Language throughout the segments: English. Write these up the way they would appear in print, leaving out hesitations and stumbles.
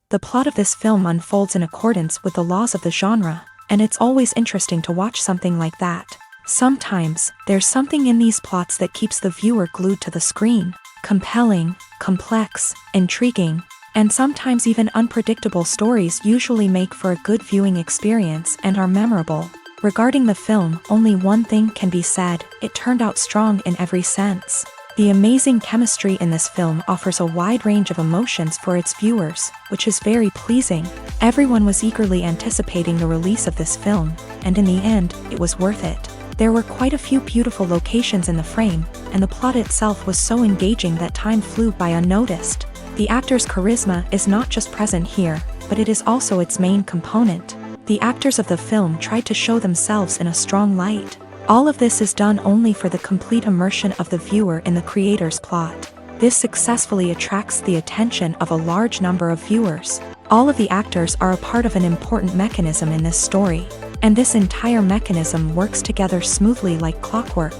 The plot of this film unfolds in accordance with the laws of the genre, and it's always interesting to watch something like that. Sometimes, there's something in these plots that keeps the viewer glued to the screen. Compelling, complex, intriguing, and sometimes even unpredictable stories usually make for a good viewing experience and are memorable. Regarding the film, only one thing can be said: it turned out strong in every sense. The amazing chemistry in this film offers a wide range of emotions for its viewers, which is very pleasing. Everyone was eagerly anticipating the release of this film, and in the end, it was worth it. There were quite a few beautiful locations in the frame, and the plot itself was so engaging that time flew by unnoticed. The actor's charisma is not just present here, but it is also its main component. The actors of the film tried to show themselves in a strong light. All of this is done only for the complete immersion of the viewer in the creator's plot. This successfully attracts the attention of a large number of viewers. All of the actors are a part of an important mechanism in this story, and this entire mechanism works together smoothly like clockwork.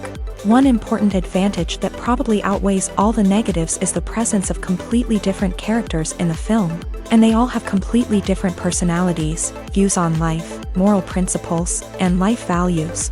One important advantage that probably outweighs all the negatives is the presence of completely different characters in the film, and they all have completely different personalities, views on life, moral principles, and life values.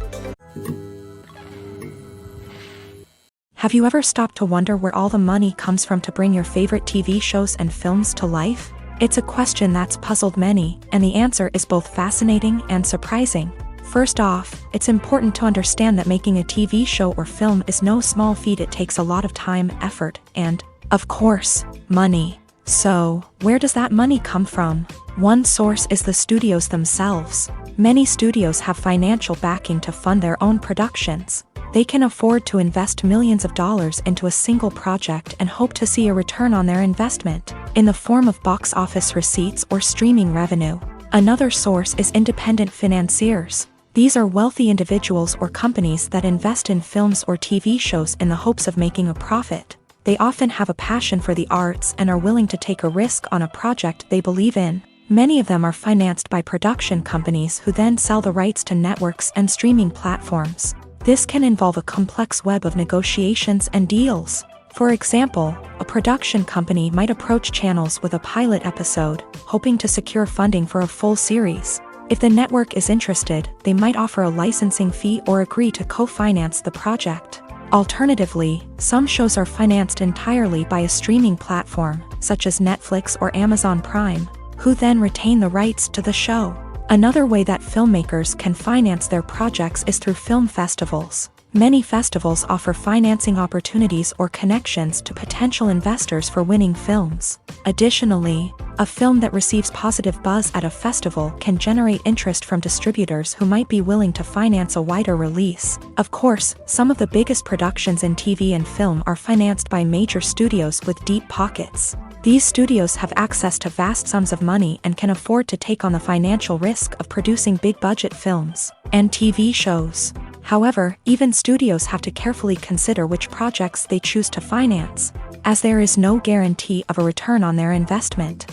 Have you ever stopped to wonder where all the money comes from to bring your favorite TV shows and films to life? It's a question that's puzzled many, and the answer is both fascinating and surprising. First off, it's important to understand that making a TV show or film is no small feat. It takes a lot of time, effort, and, of course, money. So, where does that money come from? One source is the studios themselves. Many studios have financial backing to fund their own productions. They can afford to invest millions of dollars into a single project and hope to see a return on their investment, in the form of box office receipts or streaming revenue. Another source is independent financiers. These are wealthy individuals or companies that invest in films or TV shows in the hopes of making a profit. They often have a passion for the arts and are willing to take a risk on a project they believe in. Many of them are financed by production companies who then sell the rights to networks and streaming platforms. This can involve a complex web of negotiations and deals. For example, a production company might approach channels with a pilot episode, hoping to secure funding for a full series. If the network is interested, they might offer a licensing fee or agree to co-finance the project. Alternatively, some shows are financed entirely by a streaming platform, such as Netflix or Amazon Prime, who then retain the rights to the show. Another way that filmmakers can finance their projects is through film festivals. Many festivals offer financing opportunities or connections to potential investors for winning films. Additionally, a film that receives positive buzz at a festival can generate interest from distributors who might be willing to finance a wider release. Of course, some of the biggest productions in TV and film are financed by major studios with deep pockets. These studios have access to vast sums of money and can afford to take on the financial risk of producing big-budget films and TV shows. However, even studios have to carefully consider which projects they choose to finance, as there is no guarantee of a return on their investment.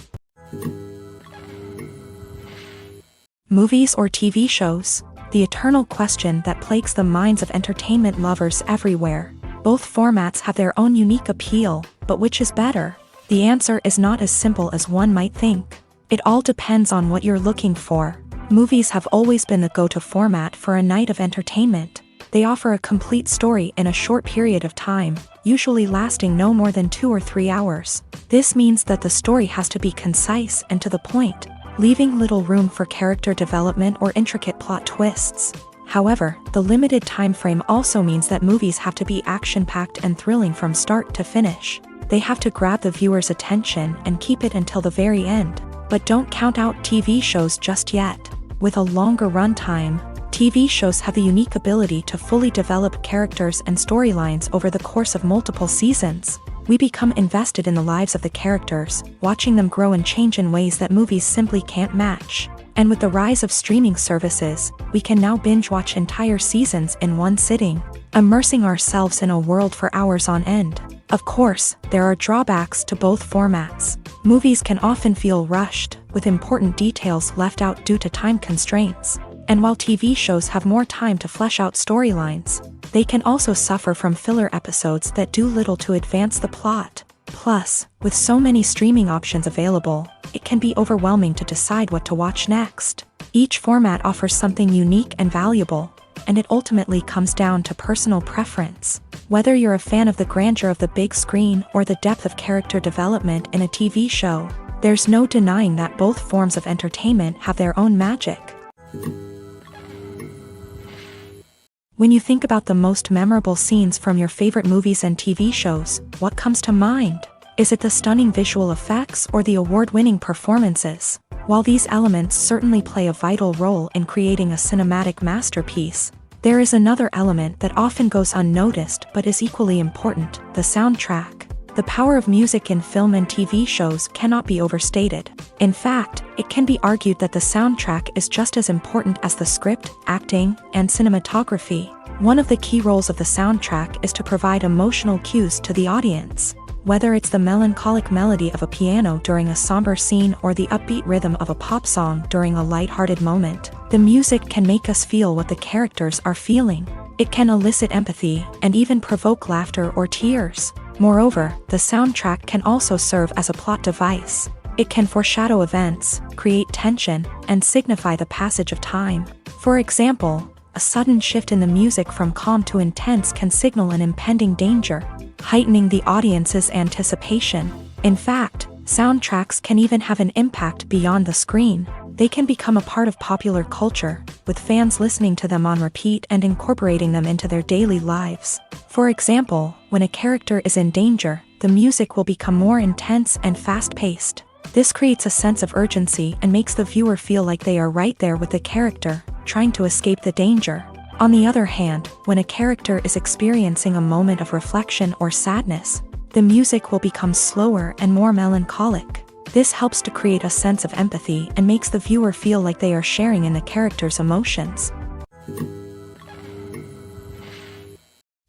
Movies or TV shows? The eternal question that plagues the minds of entertainment lovers everywhere. Both formats have their own unique appeal, but which is better? The answer is not as simple as one might think. It all depends on what you're looking for. Movies have always been the go-to format for a night of entertainment. They offer a complete story in a short period of time, usually lasting no more than 2 or 3 hours. This means that the story has to be concise and to the point. leaving little room for character development or intricate plot twists. However, the limited time frame also means that movies have to be action-packed and thrilling from start to finish. They have to grab the viewer's attention and keep it until the very end. But don't count out TV shows just yet. With a longer runtime, TV shows have the unique ability to fully develop characters and storylines over the course of multiple seasons. We become invested in the lives of the characters, watching them grow and change in ways that movies simply can't match. And with the rise of streaming services, we can now binge-watch entire seasons in one sitting, immersing ourselves in a world for hours on end. Of course, there are drawbacks to both formats. Movies can often feel rushed, with important details left out due to time constraints. And while TV shows have more time to flesh out storylines, they can also suffer from filler episodes that do little to advance the plot. Plus, with so many streaming options available, it can be overwhelming to decide what to watch next. Each format offers something unique and valuable, and it ultimately comes down to personal preference. Whether you're a fan of the grandeur of the big screen or the depth of character development in a TV show, there's no denying that both forms of entertainment have their own magic. When you think about the most memorable scenes from your favorite movies and TV shows, what comes to mind? Is it the stunning visual effects or the award-winning performances? While these elements certainly play a vital role in creating a cinematic masterpiece, there is another element that often goes unnoticed but is equally important: the soundtrack. The power of music in film and TV shows cannot be overstated. In fact, it can be argued that the soundtrack is just as important as the script, acting, and cinematography. One of the key roles of the soundtrack is to provide emotional cues to the audience. Whether it's the melancholic melody of a piano during a somber scene or the upbeat rhythm of a pop song during a lighthearted moment, the music can make us feel what the characters are feeling. It can elicit empathy and even provoke laughter or tears. Moreover, the soundtrack can also serve as a plot device. It can foreshadow events, create tension, and signify the passage of time. For example, a sudden shift in the music from calm to intense can signal an impending danger, heightening the audience's anticipation. In fact, soundtracks can even have an impact beyond the screen. They can become a part of popular culture, with fans listening to them on repeat and incorporating them into their daily lives. For example, when a character is in danger, the music will become more intense and fast-paced. This creates a sense of urgency and makes the viewer feel like they are right there with the character, trying to escape the danger. On the other hand, when a character is experiencing a moment of reflection or sadness, the music will become slower and more melancholic. This helps to create a sense of empathy and makes the viewer feel like they are sharing in the character's emotions.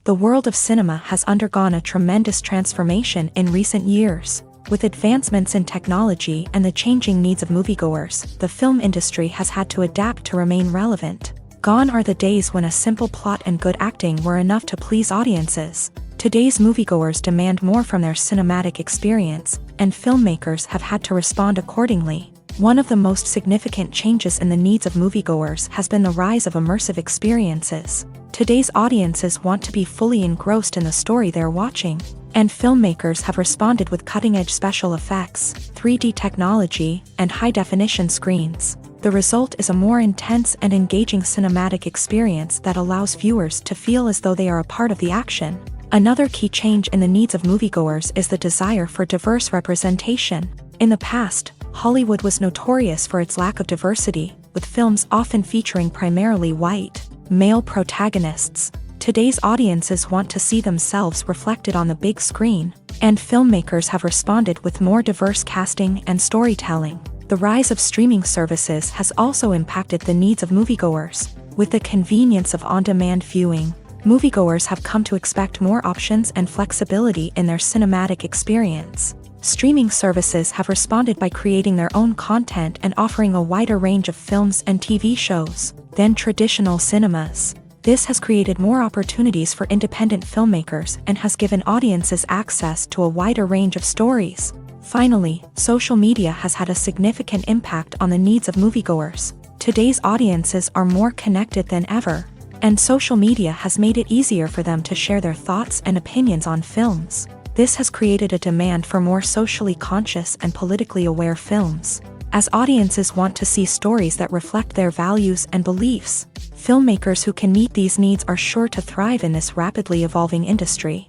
The world of cinema has undergone a tremendous transformation in recent years. With advancements in technology and the changing needs of moviegoers, the film industry has had to adapt to remain relevant. Gone are the days when a simple plot and good acting were enough to please audiences. Today's moviegoers demand more from their cinematic experience, and filmmakers have had to respond accordingly. One of the most significant changes in the needs of moviegoers has been the rise of immersive experiences. Today's audiences want to be fully engrossed in the story they're watching, and filmmakers have responded with cutting-edge special effects, 3D technology, and high-definition screens. The result is a more intense and engaging cinematic experience that allows viewers to feel as though they are a part of the action. Another key change in the needs of moviegoers is the desire for diverse representation. In the past, Hollywood was notorious for its lack of diversity, with films often featuring primarily white, male protagonists. Today's audiences want to see themselves reflected on the big screen, and filmmakers have responded with more diverse casting and storytelling. The rise of streaming services has also impacted the needs of moviegoers. With the convenience of on-demand viewing, moviegoers have come to expect more options and flexibility in their cinematic experience. Streaming services have responded by creating their own content and offering a wider range of films and TV shows than traditional cinemas. This has created more opportunities for independent filmmakers and has given audiences access to a wider range of stories. Finally, social media has had a significant impact on the needs of moviegoers. Today's audiences are more connected than ever, and social media has made it easier for them to share their thoughts and opinions on films. This has created a demand for more socially conscious and politically aware films. as audiences want to see stories that reflect their values and beliefs. Filmmakers who can meet these needs are sure to thrive in this rapidly evolving industry.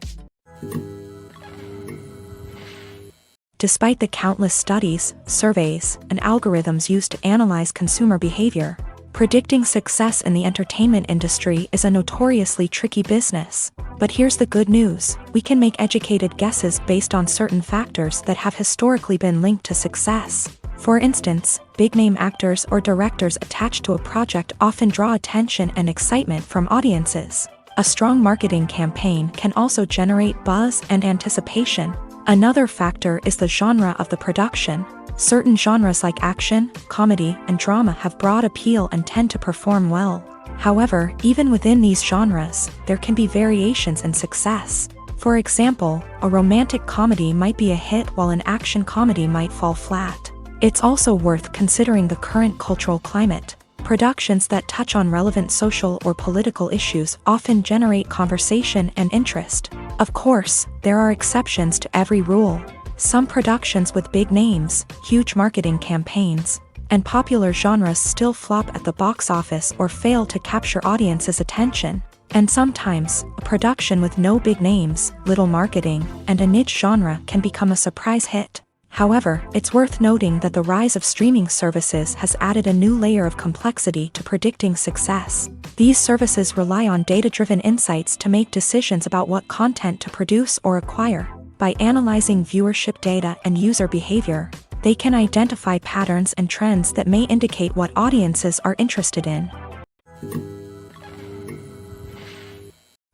Despite the countless studies, surveys, and algorithms used to analyze consumer behavior, predicting success in the entertainment industry is a notoriously tricky business. But here's the good news: we can make educated guesses based on certain factors that have historically been linked to success. For instance, big-name actors or directors attached to a project often draw attention and excitement from audiences. A strong marketing campaign can also generate buzz and anticipation. Another factor is the genre of the production. Certain genres like action, comedy, and drama have broad appeal and tend to perform well. However, even within these genres, there can be variations in success. For example, a romantic comedy might be a hit while an action comedy might fall flat. It's also worth considering the current cultural climate. Productions that touch on relevant social or political issues often generate conversation and interest. Of course, there are exceptions to every rule. Some productions with big names, huge marketing campaigns, and popular genres still flop at the box office or fail to capture audiences' attention. And sometimes, a production with no big names, little marketing, and a niche genre can become a surprise hit. However, it's worth noting that the rise of streaming services has added a new layer of complexity to predicting success. These services rely on data-driven insights to make decisions about what content to produce or acquire. By analyzing viewership data and user behavior, they can identify patterns and trends that may indicate what audiences are interested in.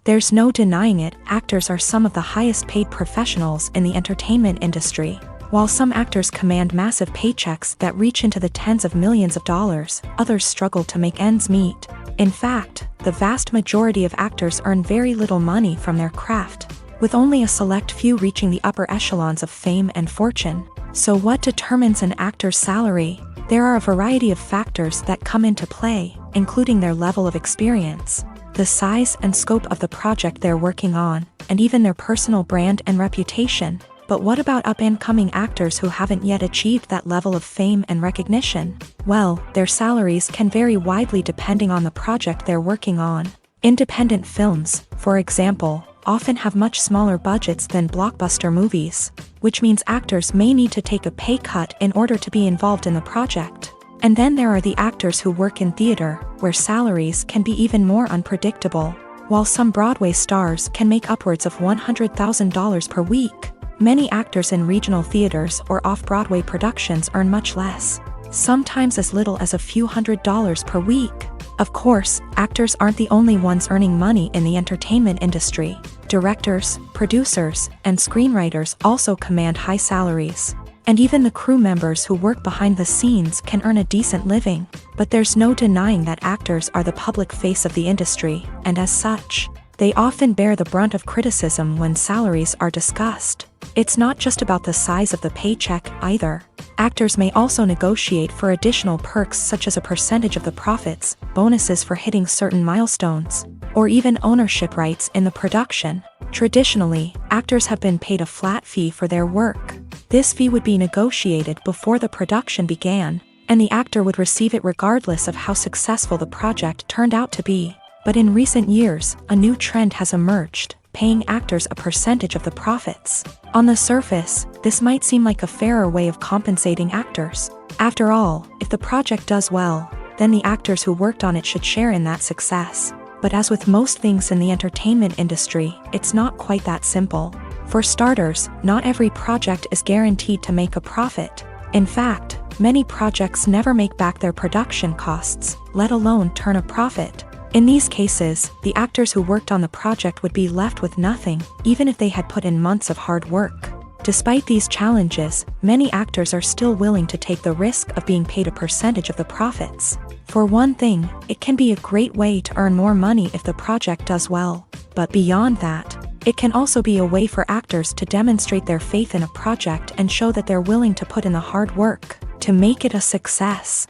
There's no denying it, actors are some of the highest-paid professionals in the entertainment industry. While some actors command massive paychecks that reach into the tens of millions of dollars, others struggle to make ends meet. In fact, the vast majority of actors earn very little money from their craft, with only a select few reaching the upper echelons of fame and fortune. So what determines an actor's salary? There are a variety of factors that come into play, including their level of experience, the size and scope of the project they're working on, and even their personal brand and reputation. But what about up-and-coming actors who haven't yet achieved that level of fame and recognition? Well, their salaries can vary widely depending on the project they're working on. Independent films, for example, often have much smaller budgets than blockbuster movies, which means actors may need to take a pay cut in order to be involved in the project. And then there are the actors who work in theater, where salaries can be even more unpredictable. While some Broadway stars can make upwards of $100,000 per week, many actors in regional theaters or off-Broadway productions earn much less, sometimes as little as a few $100s per week. Of course, actors aren't the only ones earning money in the entertainment industry. Directors, producers, and screenwriters also command high salaries. And even the crew members who work behind the scenes can earn a decent living. But there's no denying that actors are the public face of the industry, and as such, they often bear the brunt of criticism when salaries are discussed. It's not just about the size of the paycheck, either. Actors may also negotiate for additional perks such as a percentage of the profits, bonuses for hitting certain milestones, or even ownership rights in the production. Traditionally, actors have been paid a flat fee for their work. This fee would be negotiated before the production began, and the actor would receive it regardless of how successful the project turned out to be. But in recent years, a new trend has emerged, paying actors a percentage of the profits. On the surface, this might seem like a fairer way of compensating actors. After all, if the project does well, then the actors who worked on it should share in that success. But as with most things in the entertainment industry, it's not quite that simple. For starters, not every project is guaranteed to make a profit. In fact, many projects never make back their production costs, let alone turn a profit. In these cases, the actors who worked on the project would be left with nothing, even if they had put in months of hard work. Despite these challenges, many actors are still willing to take the risk of being paid a percentage of the profits. For one thing, it can be a great way to earn more money if the project does well. But beyond that, it can also be a way for actors to demonstrate their faith in a project and show that they're willing to put in the hard work to make it a success.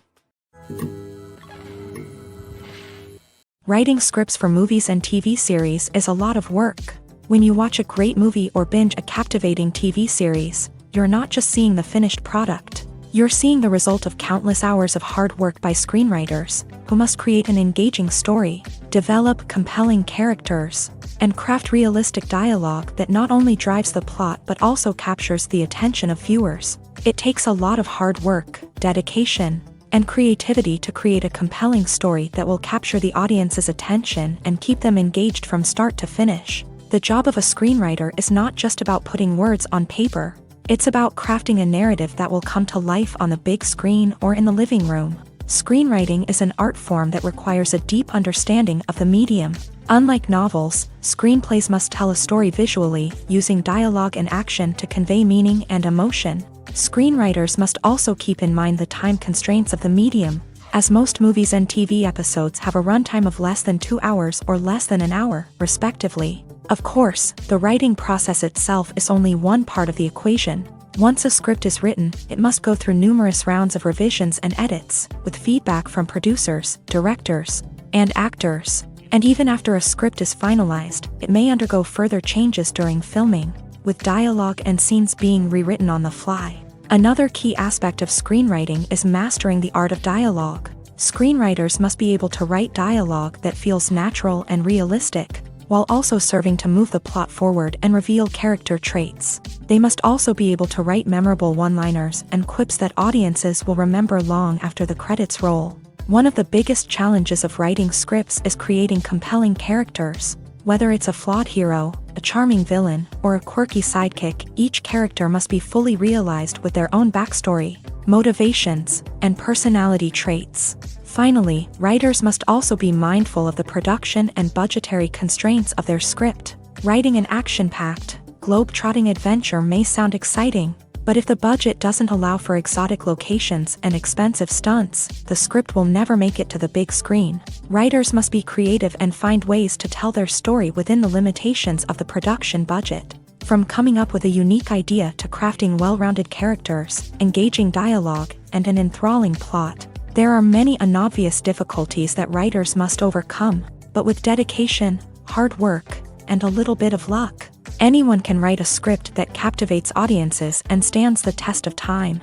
Writing scripts for movies and TV series is a lot of work. When you watch a great movie or binge a captivating TV series, you're not just seeing the finished product. You're seeing the result of countless hours of hard work by screenwriters, who must create an engaging story, develop compelling characters, and craft realistic dialogue that not only drives the plot but also captures the attention of viewers. It takes a lot of hard work, dedication, and creativity to create a compelling story that will capture the audience's attention and keep them engaged from start to finish. The job of a screenwriter is not just about putting words on paper. It's about crafting a narrative that will come to life on the big screen or in the living room. Screenwriting is an art form that requires a deep understanding of the medium. Unlike novels, screenplays must tell a story visually, using dialogue and action to convey meaning and emotion. Screenwriters must also keep in mind the time constraints of the medium, as most movies and TV episodes have a runtime of less than 2 hours or less than an hour, respectively. Of course, the writing process itself is only one part of the equation. Once a script is written, it must go through numerous rounds of revisions and edits, with feedback from producers, directors, and actors. And even after a script is finalized, it may undergo further changes during filming, with dialogue and scenes being rewritten on the fly. Another key aspect of screenwriting is mastering the art of dialogue. Screenwriters must be able to write dialogue that feels natural and realistic, while also serving to move the plot forward and reveal character traits. They must also be able to write memorable one-liners and quips that audiences will remember long after the credits roll. One of the biggest challenges of writing scripts is creating compelling characters. Whether it's a flawed hero, a charming villain, or a quirky sidekick, each character must be fully realized with their own backstory, motivations, and personality traits. Finally, writers must also be mindful of the production and budgetary constraints of their script. Writing an action-packed, globe-trotting adventure may sound exciting, but if the budget doesn't allow for exotic locations and expensive stunts, the script will never make it to the big screen. Writers must be creative and find ways to tell their story within the limitations of the production budget. From coming up with a unique idea to crafting well-rounded characters, engaging dialogue, and an enthralling plot, there are many unobvious difficulties that writers must overcome, but with dedication, hard work, and a little bit of luck, anyone can write a script that captivates audiences and stands the test of time.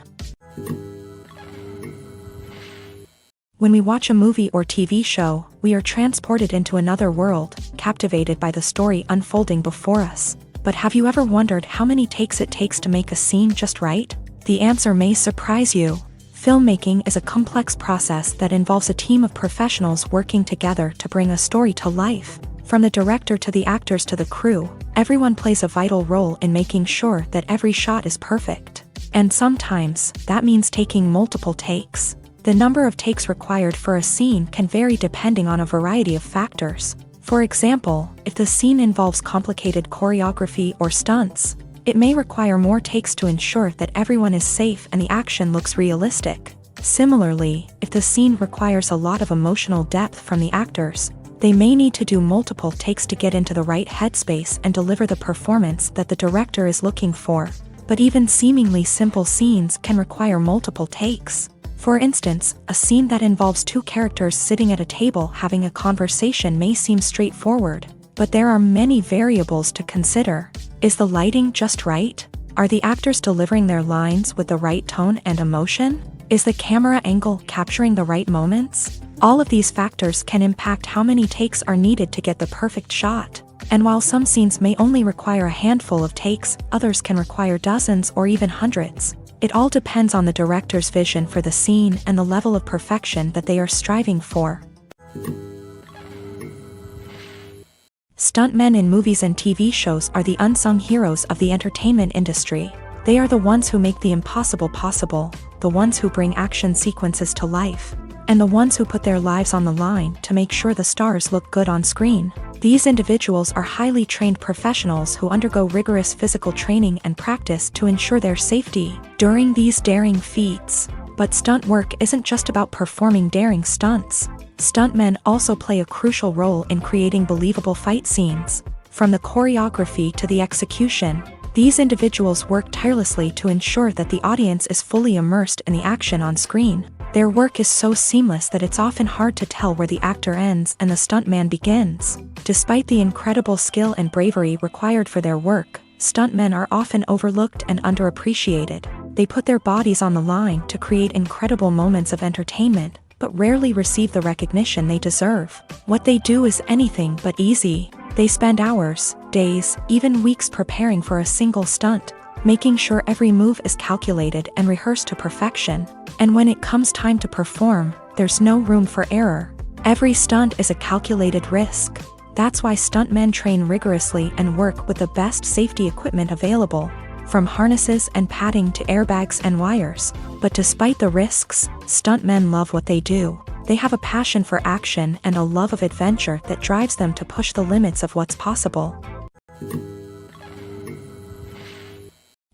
When we watch a movie or TV show, we are transported into another world, captivated by the story unfolding before us. But have you ever wondered how many takes it takes to make a scene just right? The answer may surprise you. Filmmaking is a complex process that involves a team of professionals working together to bring a story to life. From the director to the actors to the crew, everyone plays a vital role in making sure that every shot is perfect. And sometimes, that means taking multiple takes. The number of takes required for a scene can vary depending on a variety of factors. For example, if the scene involves complicated choreography or stunts, it may require more takes to ensure that everyone is safe and the action looks realistic. Similarly, if the scene requires a lot of emotional depth from the actors, they may need to do multiple takes to get into the right headspace and deliver the performance that the director is looking for. But even seemingly simple scenes can require multiple takes. For instance, a scene that involves two characters sitting at a table having a conversation may seem straightforward, but there are many variables to consider. Is the lighting just right? Are the actors delivering their lines with the right tone and emotion? Is the camera angle capturing the right moments? All of these factors can impact how many takes are needed to get the perfect shot. And while some scenes may only require a handful of takes, others can require dozens or even hundreds. It all depends on the director's vision for the scene and the level of perfection that they are striving for. Stuntmen in movies and TV shows are the unsung heroes of the entertainment industry. They are the ones who make the impossible possible, the ones who bring action sequences to life, and the ones who put their lives on the line to make sure the stars look good on screen. These individuals are highly trained professionals who undergo rigorous physical training and practice to ensure their safety during these daring feats. But stunt work isn't just about performing daring stunts. Stuntmen also play a crucial role in creating believable fight scenes. From the choreography to the execution, these individuals work tirelessly to ensure that the audience is fully immersed in the action on screen. Their work is so seamless that it's often hard to tell where the actor ends and the stuntman begins. Despite the incredible skill and bravery required for their work, stuntmen are often overlooked and underappreciated. They put their bodies on the line to create incredible moments of entertainment, but rarely receive the recognition they deserve. What they do is anything but easy. They spend hours, days, even weeks preparing for a single stunt, making sure every move is calculated and rehearsed to perfection. And when it comes time to perform, there's no room for error. Every stunt is a calculated risk. That's why stuntmen train rigorously and work with the best safety equipment available, from harnesses and padding to airbags and wires. But despite the risks, stuntmen love what they do. They have a passion for action and a love of adventure that drives them to push the limits of what's possible.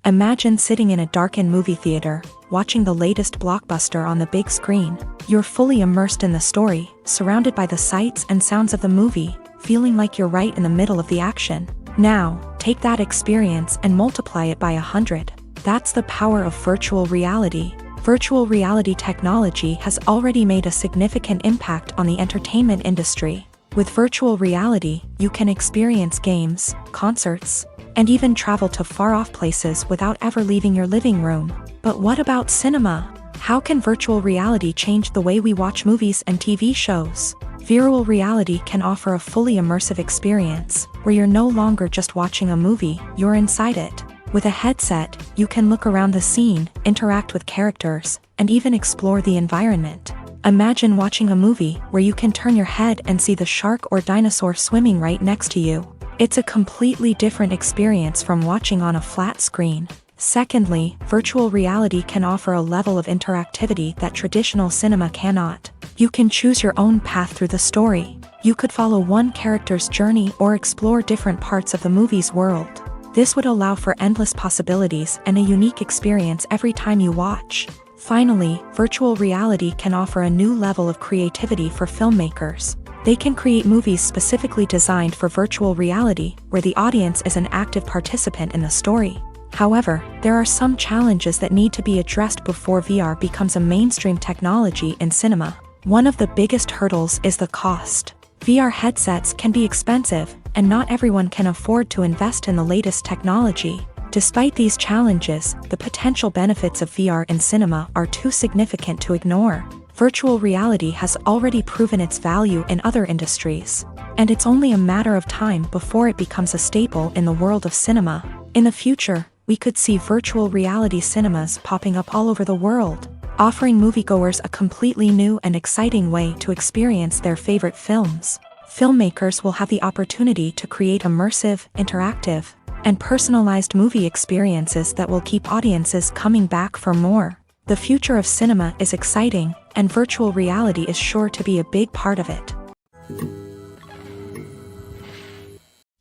Imagine sitting in a darkened movie theater, watching the latest blockbuster on the big screen. You're fully immersed in the story, surrounded by the sights and sounds of the movie, feeling like you're right in the middle of the action. Now, take that experience and multiply it by 100. That's the power of virtual reality. Virtual reality technology has already made a significant impact on the entertainment industry. With virtual reality, you can experience games, concerts, and even travel to far-off places without ever leaving your living room. But what about cinema? How can virtual reality change the way we watch movies and TV shows? Virtual reality can offer a fully immersive experience, where you're no longer just watching a movie, you're inside it. With a headset, you can look around the scene, interact with characters, and even explore the environment. Imagine watching a movie where you can turn your head and see the shark or dinosaur swimming right next to you. It's a completely different experience from watching on a flat screen. Secondly, virtual reality can offer a level of interactivity that traditional cinema cannot. You can choose your own path through the story. You could follow one character's journey or explore different parts of the movie's world. This would allow for endless possibilities and a unique experience every time you watch. Finally, virtual reality can offer a new level of creativity for filmmakers. They can create movies specifically designed for virtual reality, where the audience is an active participant in the story. However, there are some challenges that need to be addressed before VR becomes a mainstream technology in cinema. One of the biggest hurdles is the cost. VR headsets can be expensive, and not everyone can afford to invest in the latest technology. Despite these challenges, the potential benefits of VR in cinema are too significant to ignore. Virtual reality has already proven its value in other industries, and it's only a matter of time before it becomes a staple in the world of cinema. In the future, we could see virtual reality cinemas popping up all over the world, offering moviegoers a completely new and exciting way to experience their favorite films. Filmmakers will have the opportunity to create immersive, interactive, and personalized movie experiences that will keep audiences coming back for more. The future of cinema is exciting, and virtual reality is sure to be a big part of it.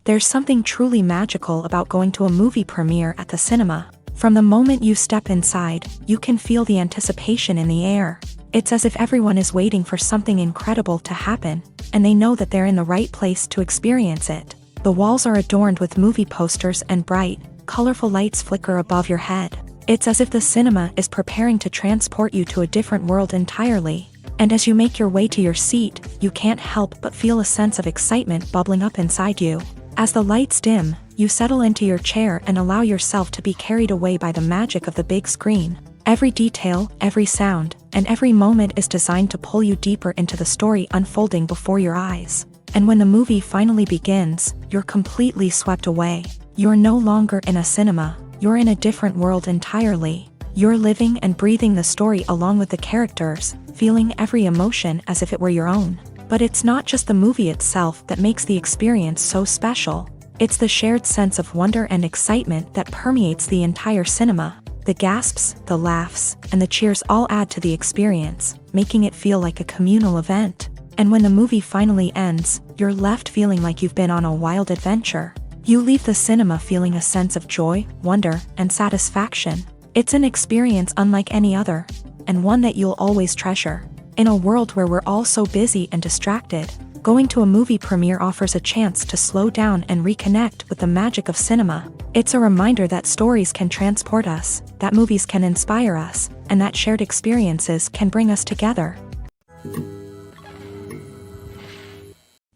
There's something truly magical about going to a movie premiere at the cinema. From the moment you step inside, you can feel the anticipation in the air. It's as if everyone is waiting for something incredible to happen, and they know that they're in the right place to experience it. The walls are adorned with movie posters and bright, colorful lights flicker above your head. It's as if the cinema is preparing to transport you to a different world entirely. And as you make your way to your seat, you can't help but feel a sense of excitement bubbling up inside you. As the lights dim, you settle into your chair and allow yourself to be carried away by the magic of the big screen. Every detail, every sound, and every moment is designed to pull you deeper into the story unfolding before your eyes. And when the movie finally begins, you're completely swept away. You're no longer in a cinema, you're in a different world entirely. You're living and breathing the story along with the characters, feeling every emotion as if it were your own. But it's not just the movie itself that makes the experience so special. It's the shared sense of wonder and excitement that permeates the entire cinema. The gasps, the laughs, and the cheers all add to the experience, making it feel like a communal event. And when the movie finally ends, you're left feeling like you've been on a wild adventure. You leave the cinema feeling a sense of joy, wonder, and satisfaction. It's an experience unlike any other, and one that you'll always treasure. In a world where we're all so busy and distracted, going to a movie premiere offers a chance to slow down and reconnect with the magic of cinema. It's a reminder that stories can transport us, that movies can inspire us, and that shared experiences can bring us together.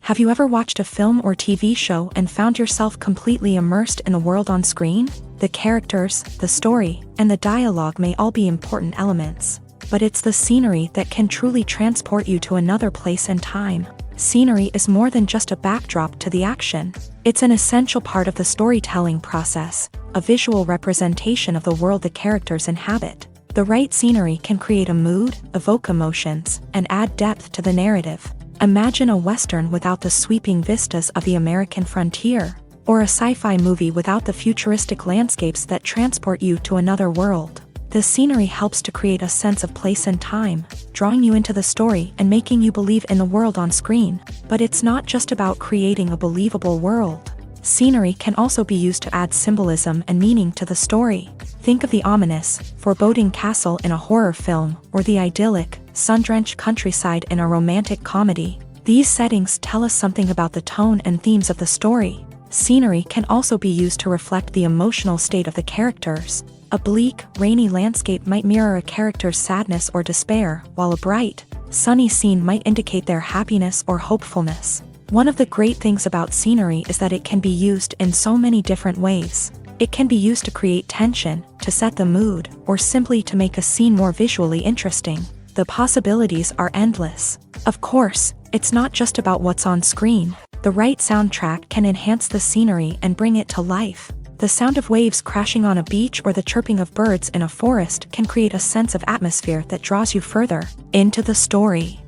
Have you ever watched a film or TV show and found yourself completely immersed in the world on screen? The characters, the story, and the dialogue may all be important elements, but it's the scenery that can truly transport you to another place and time. Scenery is more than just a backdrop to the action. It's an essential part of the storytelling process, a visual representation of the world the characters inhabit. The right scenery can create a mood, evoke emotions, and add depth to the narrative. Imagine a Western without the sweeping vistas of the American frontier, or a sci-fi movie without the futuristic landscapes that transport you to another world. The scenery helps to create a sense of place and time, drawing you into the story and making you believe in the world on screen. But it's not just about creating a believable world. Scenery can also be used to add symbolism and meaning to the story. Think of the ominous, foreboding castle in a horror film, or the idyllic, sun-drenched countryside in a romantic comedy. These settings tell us something about the tone and themes of the story. Scenery can also be used to reflect the emotional state of the characters. A bleak, rainy landscape might mirror a character's sadness or despair, while a bright, sunny scene might indicate their happiness or hopefulness. One of the great things about scenery is that it can be used in so many different ways. It can be used to create tension, to set the mood, or simply to make a scene more visually interesting. The possibilities are endless. Of course, it's not just about what's on screen. The right soundtrack can enhance the scenery and bring it to life. The sound of waves crashing on a beach or the chirping of birds in a forest can create a sense of atmosphere that draws you further into the story.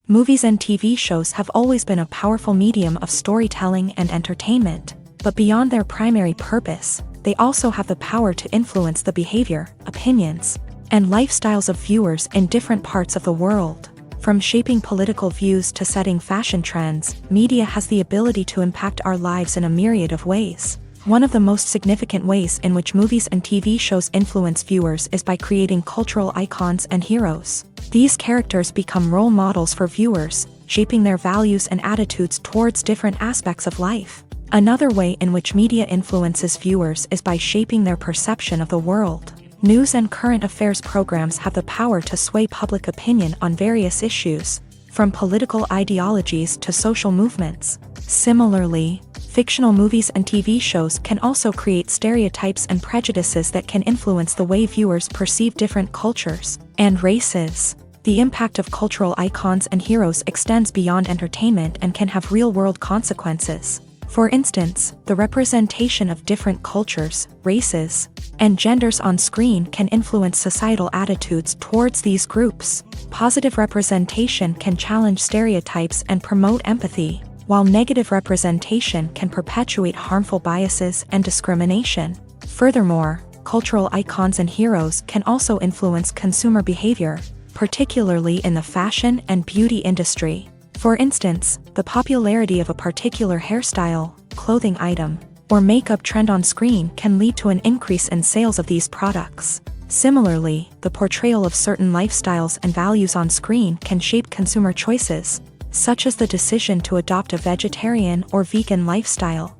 Movies and TV shows have always been a powerful medium of storytelling and entertainment, but beyond their primary purpose, they also have the power to influence the behavior, opinions, and lifestyles of viewers in different parts of the world. From shaping political views to setting fashion trends, media has the ability to impact our lives in a myriad of ways. One of the most significant ways in which movies and TV shows influence viewers is by creating cultural icons and heroes. These characters become role models for viewers, shaping their values and attitudes towards different aspects of life. Another way in which media influences viewers is by shaping their perception of the world. News and current affairs programs have the power to sway public opinion on various issues, from political ideologies to social movements. Similarly, fictional movies and TV shows can also create stereotypes and prejudices that can influence the way viewers perceive different cultures and races. The impact of cultural icons and heroes extends beyond entertainment and can have real-world consequences. For instance, the representation of different cultures, races, and genders on screen can influence societal attitudes towards these groups. Positive representation can challenge stereotypes and promote empathy, while negative representation can perpetuate harmful biases and discrimination. Furthermore, cultural icons and heroes can also influence consumer behavior, particularly in the fashion and beauty industry. For instance, the popularity of a particular hairstyle, clothing item, or makeup trend on screen can lead to an increase in sales of these products. Similarly, the portrayal of certain lifestyles and values on screen can shape consumer choices, such as the decision to adopt a vegetarian or vegan lifestyle.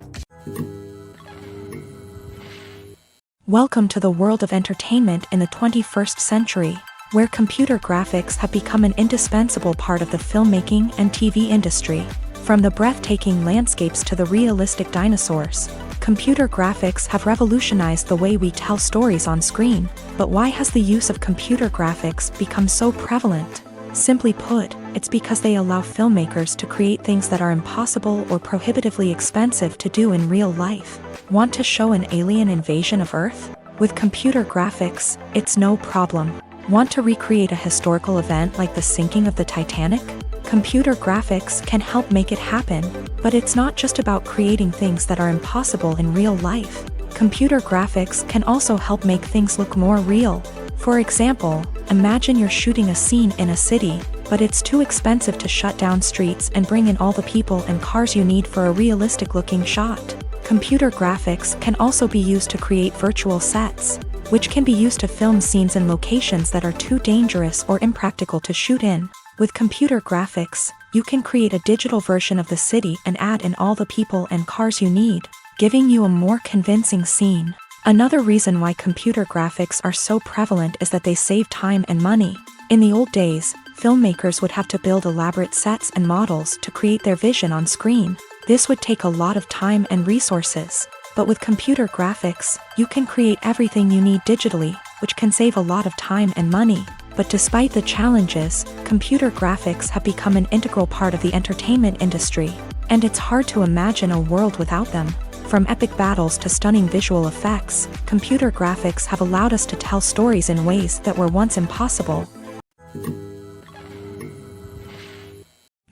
Welcome to the world of entertainment in the 21st century, where computer graphics have become an indispensable part of the filmmaking and TV industry. From the breathtaking landscapes to the realistic dinosaurs, computer graphics have revolutionized the way we tell stories on screen. But why has the use of computer graphics become so prevalent? Simply put, it's because they allow filmmakers to create things that are impossible or prohibitively expensive to do in real life. Want to show an alien invasion of Earth? With computer graphics, it's no problem. Want to recreate a historical event like the sinking of the Titanic? Computer graphics can help make it happen, but it's not just about creating things that are impossible in real life. Computer graphics can also help make things look more real. For example, imagine you're shooting a scene in a city, but it's too expensive to shut down streets and bring in all the people and cars you need for a realistic-looking shot. Computer graphics can also be used to create virtual sets, which can be used to film scenes in locations that are too dangerous or impractical to shoot in. With computer graphics, you can create a digital version of the city and add in all the people and cars you need, giving you a more convincing scene. Another reason why computer graphics are so prevalent is that they save time and money. In the old days, filmmakers would have to build elaborate sets and models to create their vision on screen. This would take a lot of time and resources. But with computer graphics, you can create everything you need digitally, which can save a lot of time and money. But despite the challenges, computer graphics have become an integral part of the entertainment industry, and it's hard to imagine a world without them. From epic battles to stunning visual effects, computer graphics have allowed us to tell stories in ways that were once impossible.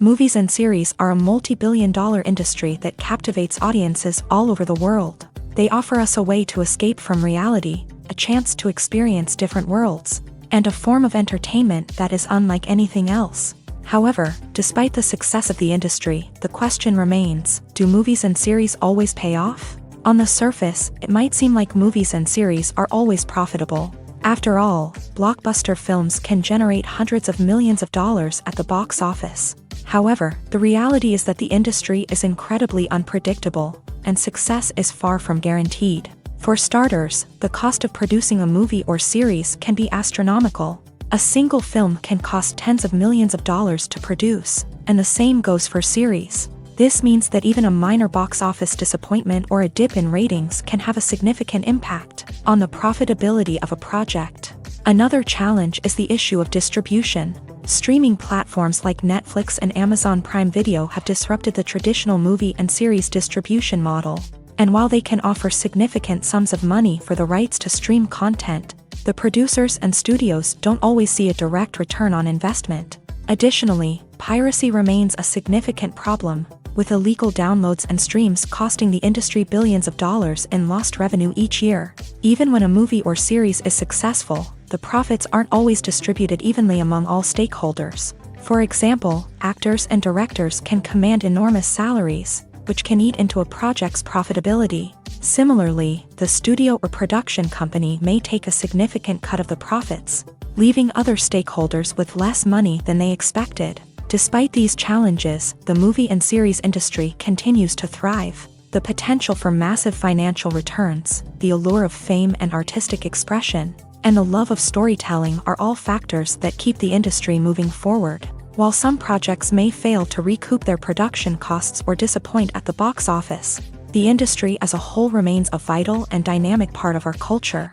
Movies and series are a multi-billion-dollar industry that captivates audiences all over the world. They offer us a way to escape from reality, a chance to experience different worlds, and a form of entertainment that is unlike anything else. However, despite the success of the industry, the question remains, do movies and series always pay off? On the surface, it might seem like movies and series are always profitable. After all, blockbuster films can generate hundreds of millions of dollars at the box office. However, the reality is that the industry is incredibly unpredictable, and success is far from guaranteed. For starters, the cost of producing a movie or series can be astronomical. A single film can cost tens of millions of dollars to produce, and the same goes for series. This means that even a minor box office disappointment or a dip in ratings can have a significant impact on the profitability of a project. Another challenge is the issue of distribution. Streaming platforms like Netflix and Amazon Prime Video have disrupted the traditional movie and series distribution model. And while they can offer significant sums of money for the rights to stream content, the producers and studios don't always see a direct return on investment. Additionally, piracy remains a significant problem, with illegal downloads and streams costing the industry billions of dollars in lost revenue each year. Even when a movie or series is successful, the profits aren't always distributed evenly among all stakeholders. For example, actors and directors can command enormous salaries, which can eat into a project's profitability. Similarly, the studio or production company may take a significant cut of the profits, leaving other stakeholders with less money than they expected. Despite these challenges, the movie and series industry continues to thrive. The potential for massive financial returns, the allure of fame and artistic expression, and the love of storytelling are all factors that keep the industry moving forward. While some projects may fail to recoup their production costs or disappoint at the box office, the industry as a whole remains a vital and dynamic part of our culture.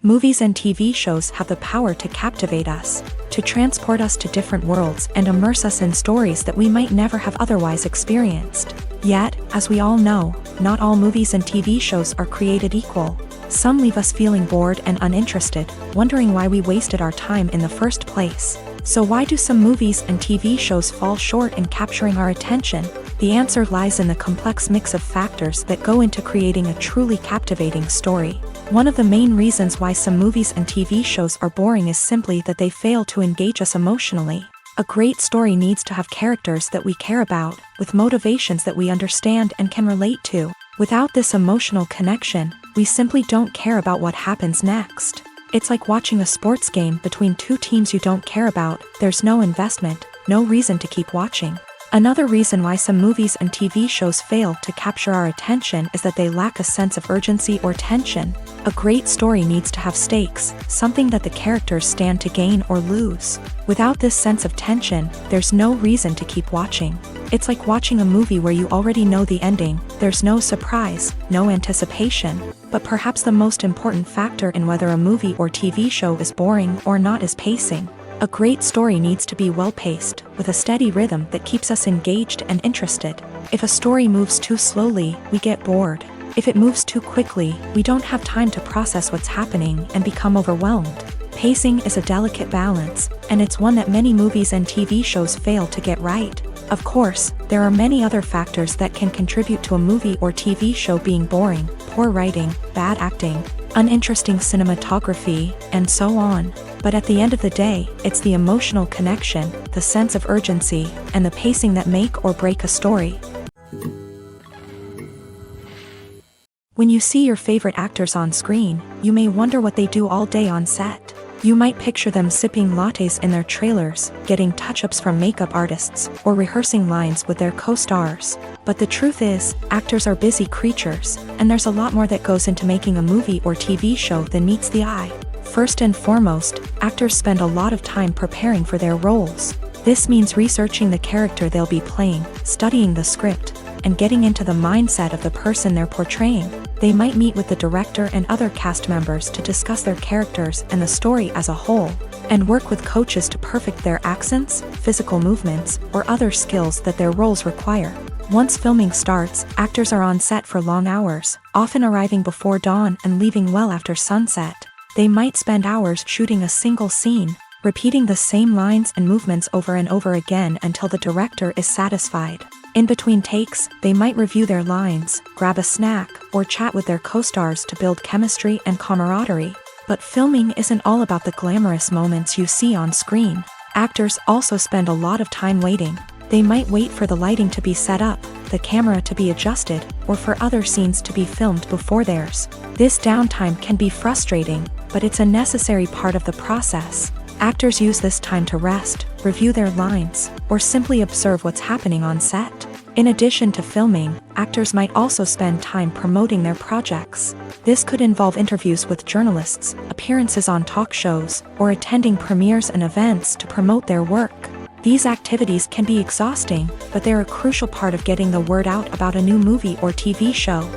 Movies and TV shows have the power to captivate us, to transport us to different worlds and immerse us in stories that we might never have otherwise experienced. Yet, as we all know, not all movies and TV shows are created equal. Some leave us feeling bored and uninterested, wondering why we wasted our time in the first place. So why do some movies and TV shows fall short in capturing our attention? The answer lies in the complex mix of factors that go into creating a truly captivating story. One of the main reasons why some movies and TV shows are boring is simply that they fail to engage us emotionally. A great story needs to have characters that we care about, with motivations that we understand and can relate to. Without this emotional connection, we simply don't care about what happens next. It's like watching a sports game between two teams you don't care about. There's no investment, no reason to keep watching. Another reason why some movies and TV shows fail to capture our attention is that they lack a sense of urgency or tension. A great story needs to have stakes, something that the characters stand to gain or lose. Without this sense of tension, there's no reason to keep watching. It's like watching a movie where you already know the ending. There's no surprise, no anticipation. But perhaps the most important factor in whether a movie or TV show is boring or not is pacing. A great story needs to be well-paced, with a steady rhythm that keeps us engaged and interested. If a story moves too slowly, we get bored. If it moves too quickly, we don't have time to process what's happening and become overwhelmed. Pacing is a delicate balance, and it's one that many movies and TV shows fail to get right. Of course, there are many other factors that can contribute to a movie or TV show being boring: poor writing, bad acting, uninteresting cinematography, and so on. But at the end of the day, it's the emotional connection, the sense of urgency, and the pacing that make or break a story. When you see your favorite actors on screen, you may wonder what they do all day on set. You might picture them sipping lattes in their trailers, getting touch-ups from makeup artists, or rehearsing lines with their co-stars. But the truth is, actors are busy creatures, and there's a lot more that goes into making a movie or TV show than meets the eye. First and foremost, actors spend a lot of time preparing for their roles. This means researching the character they'll be playing, studying the script, and getting into the mindset of the person they're portraying. They might meet with the director and other cast members to discuss their characters and the story as a whole, and work with coaches to perfect their accents, physical movements, or other skills that their roles require. Once filming starts, actors are on set for long hours, often arriving before dawn and leaving well after sunset. They might spend hours shooting a single scene, repeating the same lines and movements over and over again until the director is satisfied. In between takes, they might review their lines, grab a snack, or chat with their co-stars to build chemistry and camaraderie. But filming isn't all about the glamorous moments you see on screen. Actors also spend a lot of time waiting. They might wait for the lighting to be set up, the camera to be adjusted, or for other scenes to be filmed before theirs. This downtime can be frustrating, but it's a necessary part of the process. Actors use this time to rest, review their lines, or simply observe what's happening on set. In addition to filming, actors might also spend time promoting their projects. This could involve interviews with journalists, appearances on talk shows, or attending premieres and events to promote their work. These activities can be exhausting, but they're a crucial part of getting the word out about a new movie or TV show.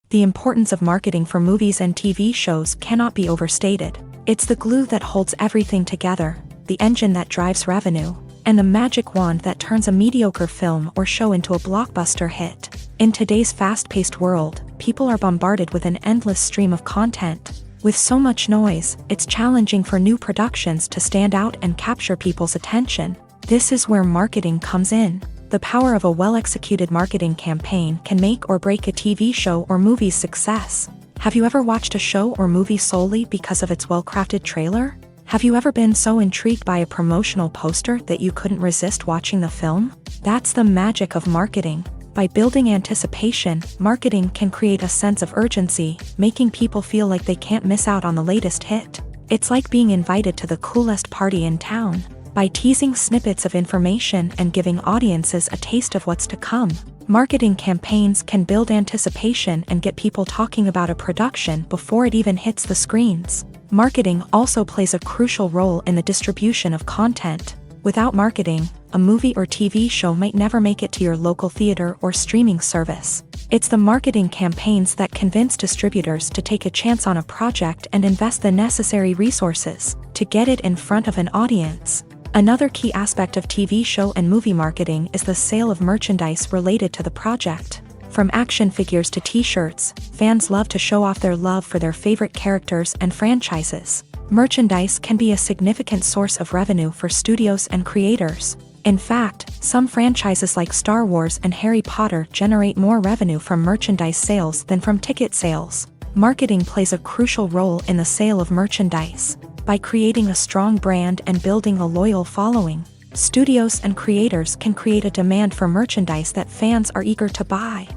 The importance of marketing for movies and TV shows cannot be overstated. It's the glue that holds everything together, the engine that drives revenue, and the magic wand that turns a mediocre film or show into a blockbuster hit. In today's fast-paced world, people are bombarded with an endless stream of content. With so much noise, it's challenging for new productions to stand out and capture people's attention. This is where marketing comes in. The power of a well-executed marketing campaign can make or break a TV show or movie's success. Have you ever watched a show or movie solely because of its well-crafted trailer? Have you ever been so intrigued by a promotional poster that you couldn't resist watching the film? That's the magic of marketing. By building anticipation, marketing can create a sense of urgency, making people feel like they can't miss out on the latest hit. It's like being invited to the coolest party in town. By teasing snippets of information and giving audiences a taste of what's to come, marketing campaigns can build anticipation and get people talking about a production before it even hits the screens. Marketing also plays a crucial role in the distribution of content. Without marketing, a movie or TV show might never make it to your local theater or streaming service. It's the marketing campaigns that convince distributors to take a chance on a project and invest the necessary resources to get it in front of an audience. Another key aspect of TV show and movie marketing is the sale of merchandise related to the project. From action figures to t-shirts, fans love to show off their love for their favorite characters and franchises. Merchandise can be a significant source of revenue for studios and creators. In fact, some franchises like Star Wars and Harry Potter generate more revenue from merchandise sales than from ticket sales. Marketing plays a crucial role in the sale of merchandise. By creating a strong brand and building a loyal following, studios and creators can create a demand for merchandise that fans are eager to buy.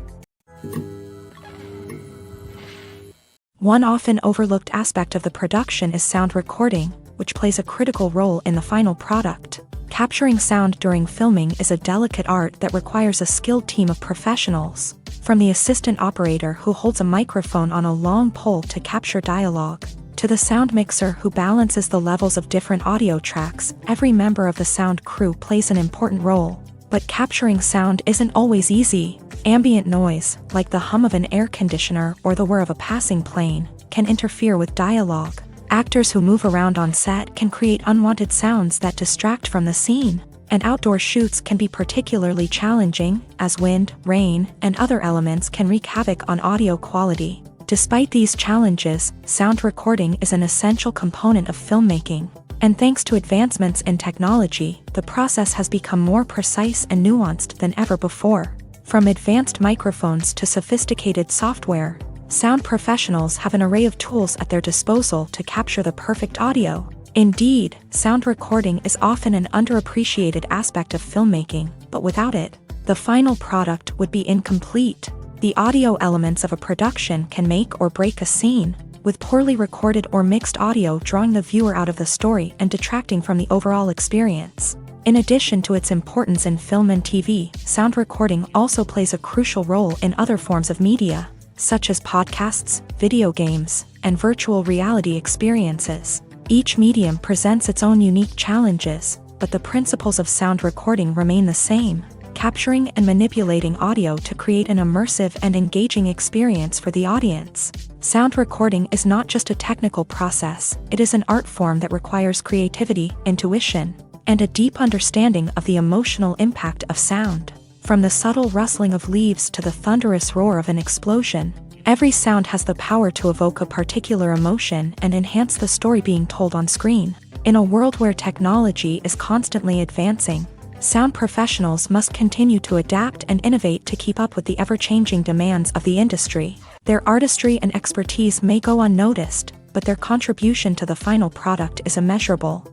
One often overlooked aspect of the production is sound recording, which plays a critical role in the final product. Capturing sound during filming is a delicate art that requires a skilled team of professionals. From the assistant operator who holds a microphone on a long pole to capture dialogue, to the sound mixer who balances the levels of different audio tracks, every member of the sound crew plays an important role. But capturing sound isn't always easy. Ambient noise, like the hum of an air conditioner or the whir of a passing plane, can interfere with dialogue. Actors who move around on set can create unwanted sounds that distract from the scene. And outdoor shoots can be particularly challenging, as wind, rain, and other elements can wreak havoc on audio quality. Despite these challenges, sound recording is an essential component of filmmaking. And thanks to advancements in technology, the process has become more precise and nuanced than ever before. From advanced microphones to sophisticated software, sound professionals have an array of tools at their disposal to capture the perfect audio. Indeed, sound recording is often an underappreciated aspect of filmmaking, but without it, the final product would be incomplete. The audio elements of a production can make or break a scene, with poorly recorded or mixed audio drawing the viewer out of the story and detracting from the overall experience. In addition to its importance in film and TV, sound recording also plays a crucial role in other forms of media, such as podcasts, video games, and virtual reality experiences. Each medium presents its own unique challenges, but the principles of sound recording remain the same, capturing and manipulating audio to create an immersive and engaging experience for the audience. Sound recording is not just a technical process, it is an art form that requires creativity, intuition, and a deep understanding of the emotional impact of sound. From the subtle rustling of leaves to the thunderous roar of an explosion, every sound has the power to evoke a particular emotion and enhance the story being told on screen. In a world where technology is constantly advancing, sound professionals must continue to adapt and innovate to keep up with the ever-changing demands of the industry. Their artistry and expertise may go unnoticed, but their contribution to the final product is immeasurable.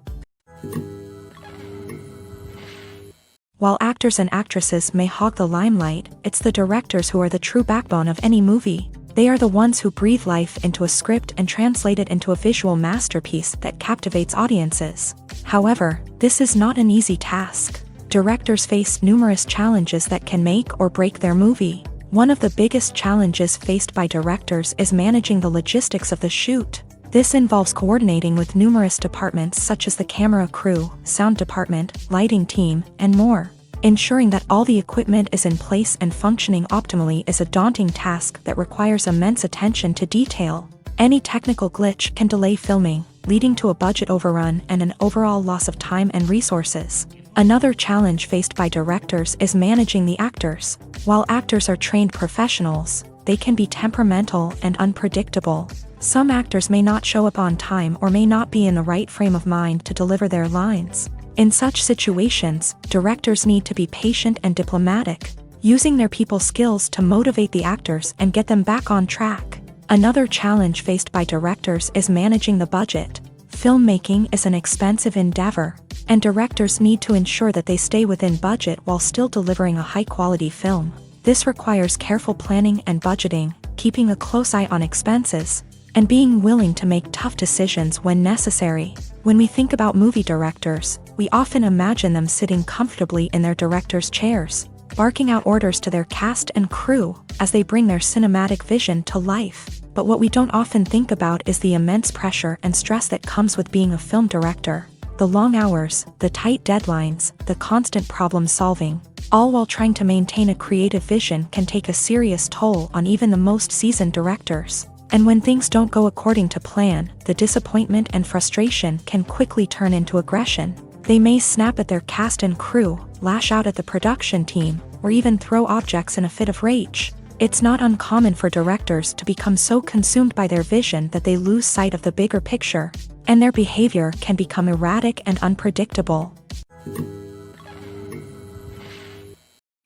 While actors and actresses may hog the limelight, it's the directors who are the true backbone of any movie. They are the ones who breathe life into a script and translate it into a visual masterpiece that captivates audiences. However, this is not an easy task. Directors face numerous challenges that can make or break their movie. One of the biggest challenges faced by directors is managing the logistics of the shoot. This involves coordinating with numerous departments such as the camera crew, sound department, lighting team, and more. Ensuring that all the equipment is in place and functioning optimally is a daunting task that requires immense attention to detail. Any technical glitch can delay filming, leading to a budget overrun and an overall loss of time and resources. Another challenge faced by directors is managing the actors. While actors are trained professionals, they can be temperamental and unpredictable. Some actors may not show up on time or may not be in the right frame of mind to deliver their lines. In such situations, directors need to be patient and diplomatic, using their people skills to motivate the actors and get them back on track. Another challenge faced by directors is managing the budget. Filmmaking is an expensive endeavor, and directors need to ensure that they stay within budget while still delivering a high-quality film. This requires careful planning and budgeting, keeping a close eye on expenses, and being willing to make tough decisions when necessary. When we think about movie directors, we often imagine them sitting comfortably in their director's chairs, barking out orders to their cast and crew as they bring their cinematic vision to life. But what we don't often think about is the immense pressure and stress that comes with being a film director. The long hours, the tight deadlines, the constant problem solving, all while trying to maintain a creative vision can take a serious toll on even the most seasoned directors. And when things don't go according to plan, the disappointment and frustration can quickly turn into aggression. They may snap at their cast and crew, lash out at the production team, or even throw objects in a fit of rage. It's not uncommon for directors to become so consumed by their vision that they lose sight of the bigger picture, and their behavior can become erratic and unpredictable.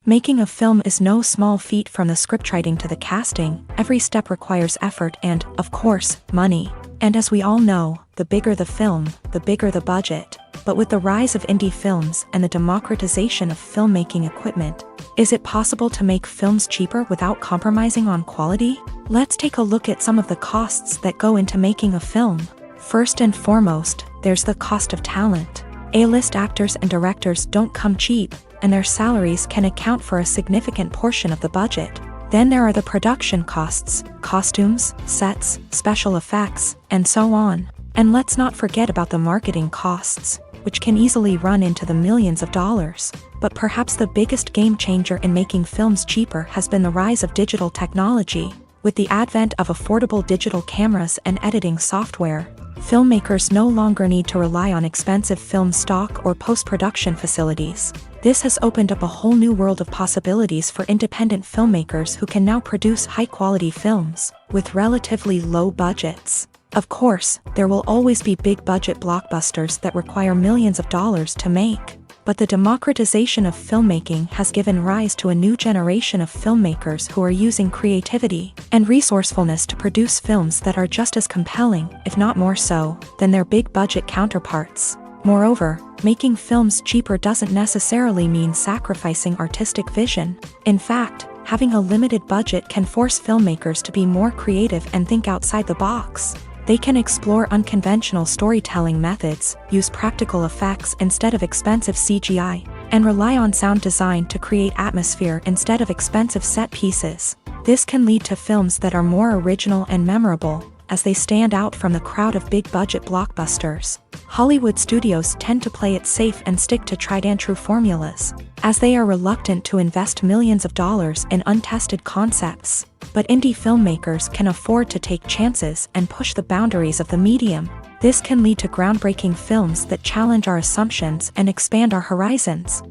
Making a film is no small feat. From the scriptwriting to the casting, every step requires effort and, of course, money. And as we all know, the bigger the film, the bigger the budget. But with the rise of indie films and the democratization of filmmaking equipment, is it possible to make films cheaper without compromising on quality? Let's take a look at some of the costs that go into making a film. First and foremost, there's the cost of talent. A-list actors and directors don't come cheap, and their salaries can account for a significant portion of the budget. Then there are the production costs, costumes, sets, special effects, and so on. And let's not forget about the marketing costs, which can easily run into the millions of dollars. But perhaps the biggest game changer in making films cheaper has been the rise of digital technology. With the advent of affordable digital cameras and editing software, filmmakers no longer need to rely on expensive film stock or post-production facilities. This has opened up a whole new world of possibilities for independent filmmakers who can now produce high-quality films with relatively low budgets. Of course, there will always be big-budget blockbusters that require millions of dollars to make. But the democratization of filmmaking has given rise to a new generation of filmmakers who are using creativity and resourcefulness to produce films that are just as compelling, if not more so, than their big-budget counterparts. Moreover, making films cheaper doesn't necessarily mean sacrificing artistic vision. In fact, having a limited budget can force filmmakers to be more creative and think outside the box. They can explore unconventional storytelling methods, use practical effects instead of expensive CGI, and rely on sound design to create atmosphere instead of expensive set pieces. This can lead to films that are more original and memorable, as they stand out from the crowd of big-budget blockbusters. Hollywood studios tend to play it safe and stick to tried-and-true formulas, as they are reluctant to invest millions of dollars in untested concepts. But indie filmmakers can afford to take chances and push the boundaries of the medium. This can lead to groundbreaking films that challenge our assumptions and expand our horizons.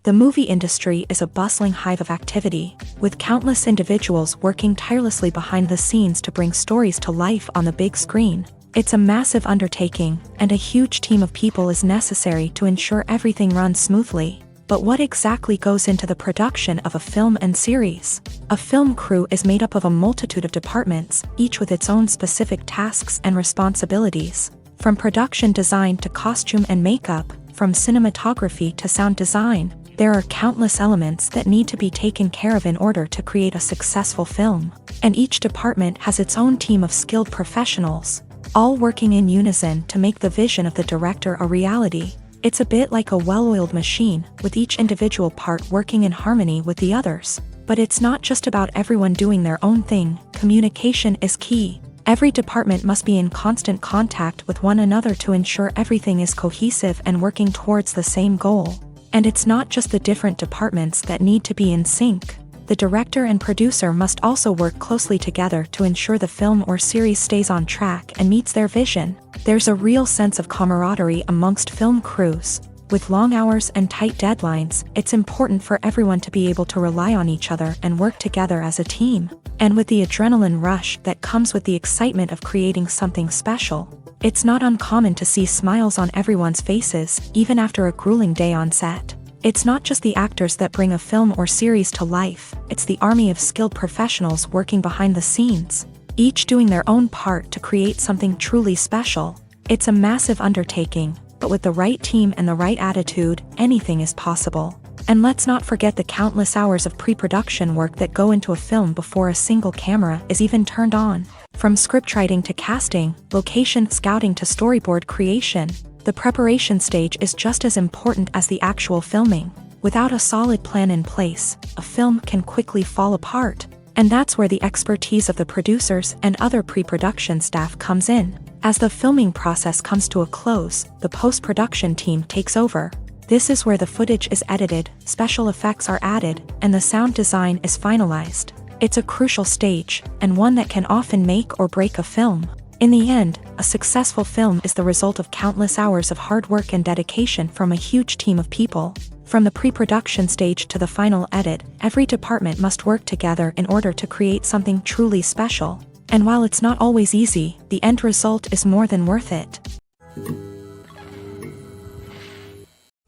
The movie industry is a bustling hive of activity, with countless individuals working tirelessly behind the scenes to bring stories to life on the big screen. It's a massive undertaking, and a huge team of people is necessary to ensure everything runs smoothly. But what exactly goes into the production of a film and series? A film crew is made up of a multitude of departments, each with its own specific tasks and responsibilities. From production design to costume and makeup, from cinematography to sound design, there are countless elements that need to be taken care of in order to create a successful film. And each department has its own team of skilled professionals, all working in unison to make the vision of the director a reality. It's a bit like a well-oiled machine, with each individual part working in harmony with the others. But it's not just about everyone doing their own thing. Communication is key. Every department must be in constant contact with one another to ensure everything is cohesive and working towards the same goal. And it's not just the different departments that need to be in sync. The director and producer must also work closely together to ensure the film or series stays on track and meets their vision. There's a real sense of camaraderie amongst film crews. With long hours and tight deadlines, it's important for everyone to be able to rely on each other and work together as a team. And with the adrenaline rush that comes with the excitement of creating something special, it's not uncommon to see smiles on everyone's faces, even after a grueling day on set. It's not just the actors that bring a film or series to life, it's the army of skilled professionals working behind the scenes, each doing their own part to create something truly special. It's a massive undertaking, but with the right team and the right attitude, anything is possible. And let's not forget the countless hours of pre-production work that go into a film before a single camera is even turned on. From scriptwriting to casting, location scouting to storyboard creation, the preparation stage is just as important as the actual filming. Without a solid plan in place, a film can quickly fall apart. And that's where the expertise of the producers and other pre-production staff comes in. As the filming process comes to a close, the post-production team takes over. This is where the footage is edited, special effects are added, and the sound design is finalized. It's a crucial stage, and one that can often make or break a film. In the end, a successful film is the result of countless hours of hard work and dedication from a huge team of people. From the pre-production stage to the final edit, every department must work together in order to create something truly special. And while it's not always easy, the end result is more than worth it.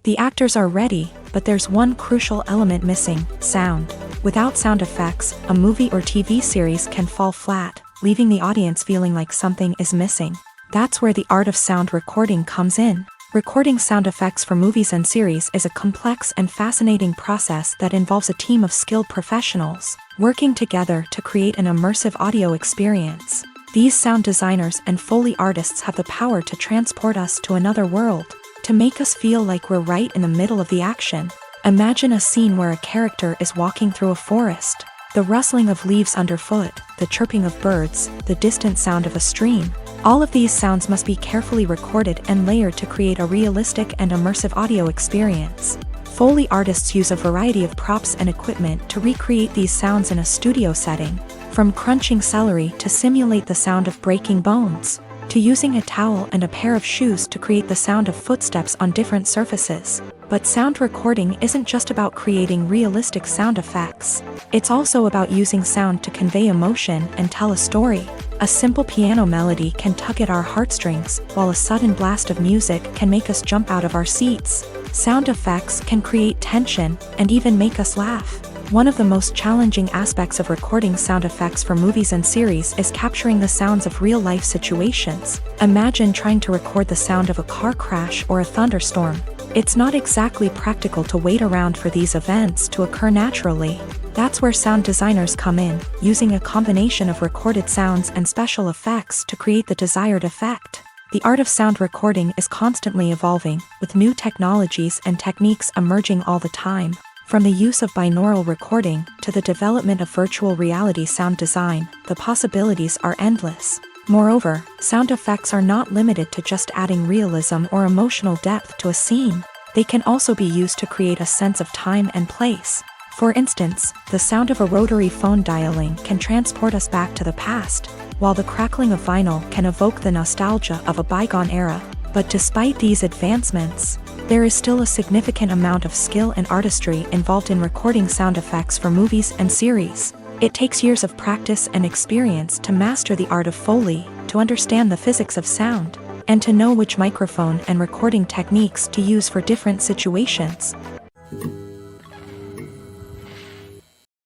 The actors are ready, but there's one crucial element missing: sound. Without sound effects, a movie or TV series can fall flat, leaving the audience feeling like something is missing. That's where the art of sound recording comes in. Recording sound effects for movies and series is a complex and fascinating process that involves a team of skilled professionals working together to create an immersive audio experience. These sound designers and Foley artists have the power to transport us to another world, to make us feel like we're right in the middle of the action. Imagine a scene where a character is walking through a forest. The rustling of leaves underfoot, the chirping of birds, the distant sound of a stream. All of these sounds must be carefully recorded and layered to create a realistic and immersive audio experience. Foley artists use a variety of props and equipment to recreate these sounds in a studio setting, from crunching celery to simulate the sound of breaking bones, to using a towel and a pair of shoes to create the sound of footsteps on different surfaces. But sound recording isn't just about creating realistic sound effects. It's also about using sound to convey emotion and tell a story. A simple piano melody can tug at our heartstrings, while a sudden blast of music can make us jump out of our seats. Sound effects can create tension and even make us laugh. One of the most challenging aspects of recording sound effects for movies and series is capturing the sounds of real-life situations. Imagine trying to record the sound of a car crash or a thunderstorm. It's not exactly practical to wait around for these events to occur naturally. That's where sound designers come in, using a combination of recorded sounds and special effects to create the desired effect. The art of sound recording is constantly evolving, with new technologies and techniques emerging all the time. From the use of binaural recording to the development of virtual reality sound design, the possibilities are endless. Moreover, sound effects are not limited to just adding realism or emotional depth to a scene. They can also be used to create a sense of time and place. For instance, the sound of a rotary phone dialing can transport us back to the past, while the crackling of vinyl can evoke the nostalgia of a bygone era. But despite these advancements, there is still a significant amount of skill and artistry involved in recording sound effects for movies and series. It takes years of practice and experience to master the art of Foley, to understand the physics of sound, and to know which microphone and recording techniques to use for different situations.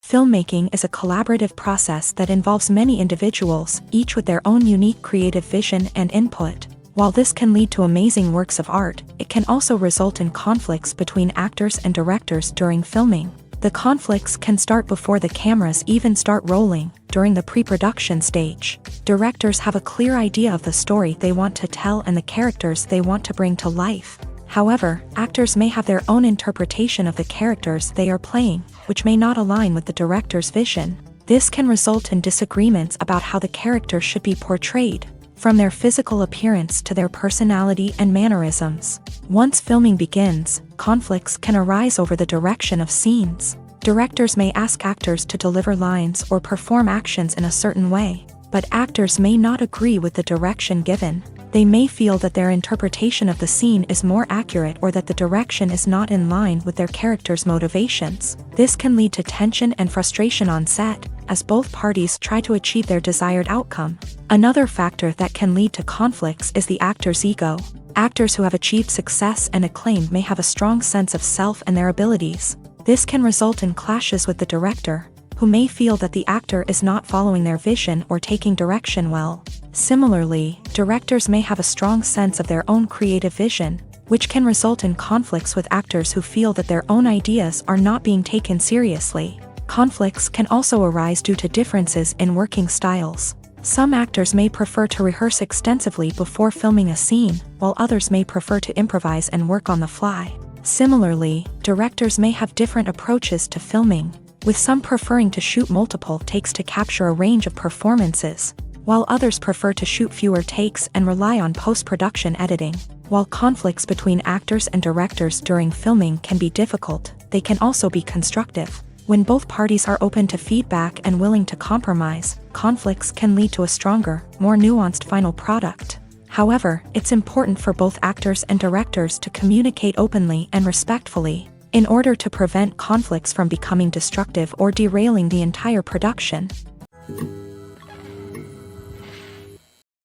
Filmmaking is a collaborative process that involves many individuals, each with their own unique creative vision and input. While this can lead to amazing works of art, it can also result in conflicts between actors and directors during filming. The conflicts can start before the cameras even start rolling, during the pre-production stage. Directors have a clear idea of the story they want to tell and the characters they want to bring to life. However, actors may have their own interpretation of the characters they are playing, which may not align with the director's vision. This can result in disagreements about how the character should be portrayed, from their physical appearance to their personality and mannerisms. Once filming begins, conflicts can arise over the direction of scenes. Directors may ask actors to deliver lines or perform actions in a certain way, but actors may not agree with the direction given. They may feel that their interpretation of the scene is more accurate or that the direction is not in line with their character's motivations. This can lead to tension and frustration on set, as both parties try to achieve their desired outcome. Another factor that can lead to conflicts is the actor's ego. Actors who have achieved success and acclaim may have a strong sense of self and their abilities. This can result in clashes with the director, who may feel that the actor is not following their vision or taking direction well. Similarly, directors may have a strong sense of their own creative vision, which can result in conflicts with actors who feel that their own ideas are not being taken seriously. Conflicts can also arise due to differences in working styles. Some actors may prefer to rehearse extensively before filming a scene, while others may prefer to improvise and work on the fly. Similarly, directors may have different approaches to filming, with some preferring to shoot multiple takes to capture a range of performances, while others prefer to shoot fewer takes and rely on post-production editing. While conflicts between actors and directors during filming can be difficult, they can also be constructive. When both parties are open to feedback and willing to compromise, conflicts can lead to a stronger, more nuanced final product. However, it's important for both actors and directors to communicate openly and respectfully, in order to prevent conflicts from becoming destructive or derailing the entire production.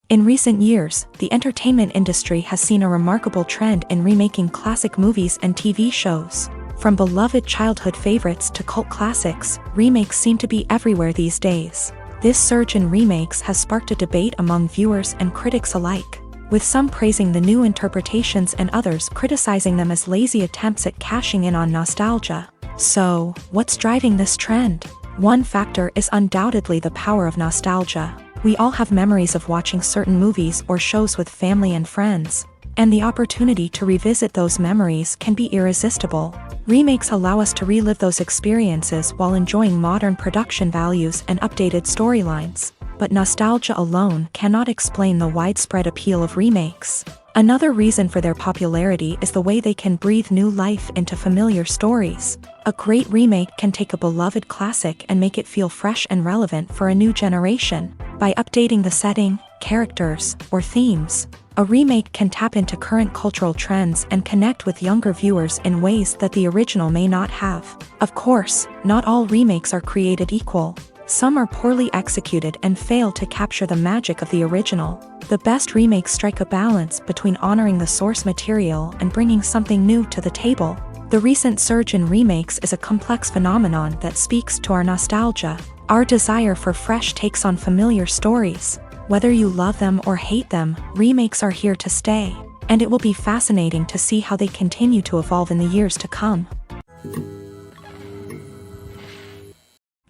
In recent years, the entertainment industry has seen a remarkable trend in remaking classic movies and TV shows. From beloved childhood favorites to cult classics, remakes seem to be everywhere these days. This surge in remakes has sparked a debate among viewers and critics alike, with some praising the new interpretations and others criticizing them as lazy attempts at cashing in on nostalgia. So, what's driving this trend? One factor is undoubtedly the power of nostalgia. We all have memories of watching certain movies or shows with family and friends, and the opportunity to revisit those memories can be irresistible. Remakes allow us to relive those experiences while enjoying modern production values and updated storylines. But nostalgia alone cannot explain the widespread appeal of remakes. Another reason for their popularity is the way they can breathe new life into familiar stories. A great remake can take a beloved classic and make it feel fresh and relevant for a new generation. By updating the setting, characters, or themes, a remake can tap into current cultural trends and connect with younger viewers in ways that the original may not have. Of course, not all remakes are created equal. Some are poorly executed and fail to capture the magic of the original. The best remakes strike a balance between honoring the source material and bringing something new to the table. The recent surge in remakes is a complex phenomenon that speaks to our nostalgia, our desire for fresh takes on familiar stories. Whether you love them or hate them, remakes are here to stay, and it will be fascinating to see how they continue to evolve in the years to come.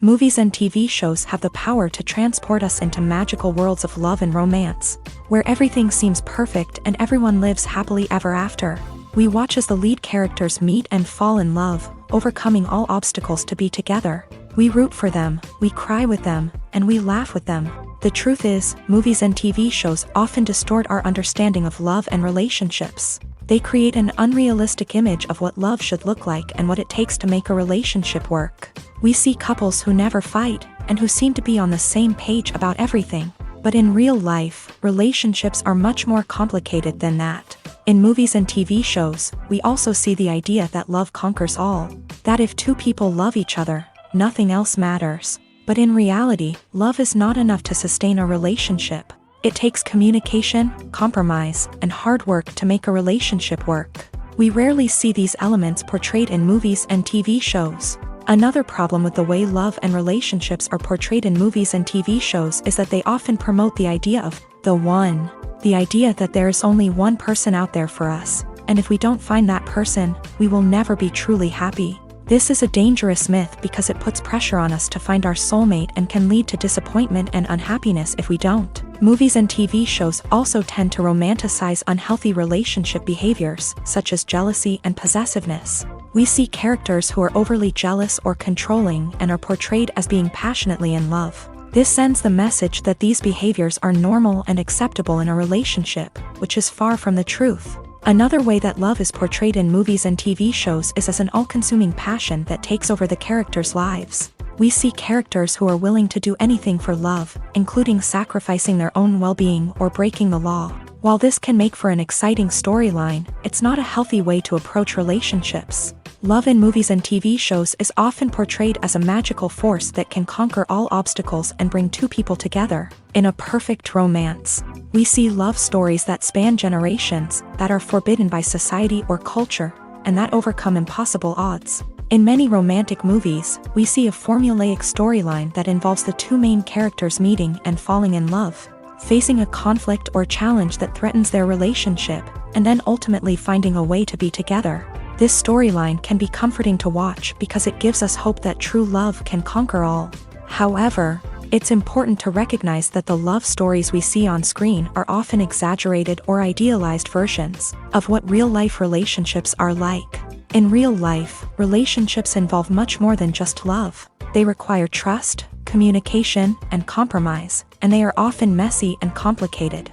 Movies and TV shows have the power to transport us into magical worlds of love and romance, where everything seems perfect and everyone lives happily ever after. We watch as the lead characters meet and fall in love, overcoming all obstacles to be together. We root for them, we cry with them, and we laugh with them. The truth is, movies and TV shows often distort our understanding of love and relationships. They create an unrealistic image of what love should look like and what it takes to make a relationship work. We see couples who never fight, and who seem to be on the same page about everything. But in real life, relationships are much more complicated than that. In movies and TV shows, we also see the idea that love conquers all. That if two people love each other, nothing else matters. But in reality, love is not enough to sustain a relationship. It takes communication, compromise, and hard work to make a relationship work. We rarely see these elements portrayed in movies and TV shows. Another problem with the way love and relationships are portrayed in movies and TV shows is that they often promote the idea of the one. The idea that there is only one person out there for us, and if we don't find that person, we will never be truly happy. This is a dangerous myth because it puts pressure on us to find our soulmate and can lead to disappointment and unhappiness if we don't. Movies and TV shows also tend to romanticize unhealthy relationship behaviors, such as jealousy and possessiveness. We see characters who are overly jealous or controlling and are portrayed as being passionately in love. This sends the message that these behaviors are normal and acceptable in a relationship, which is far from the truth. Another way that love is portrayed in movies and TV shows is as an all-consuming passion that takes over the characters' lives. We see characters who are willing to do anything for love, including sacrificing their own well-being or breaking the law. While this can make for an exciting storyline, it's not a healthy way to approach relationships. Love in movies and TV shows is often portrayed as a magical force that can conquer all obstacles and bring two people together. In a perfect romance, we see love stories that span generations, that are forbidden by society or culture, and that overcome impossible odds. In many romantic movies, we see a formulaic storyline that involves the two main characters meeting and falling in love, facing a conflict or challenge that threatens their relationship, and then ultimately finding a way to be together. This storyline can be comforting to watch because it gives us hope that true love can conquer all. However, it's important to recognize that the love stories we see on screen are often exaggerated or idealized versions of what real-life relationships are like. In real life, relationships involve much more than just love. They require trust, communication, and compromise, and they are often messy and complicated.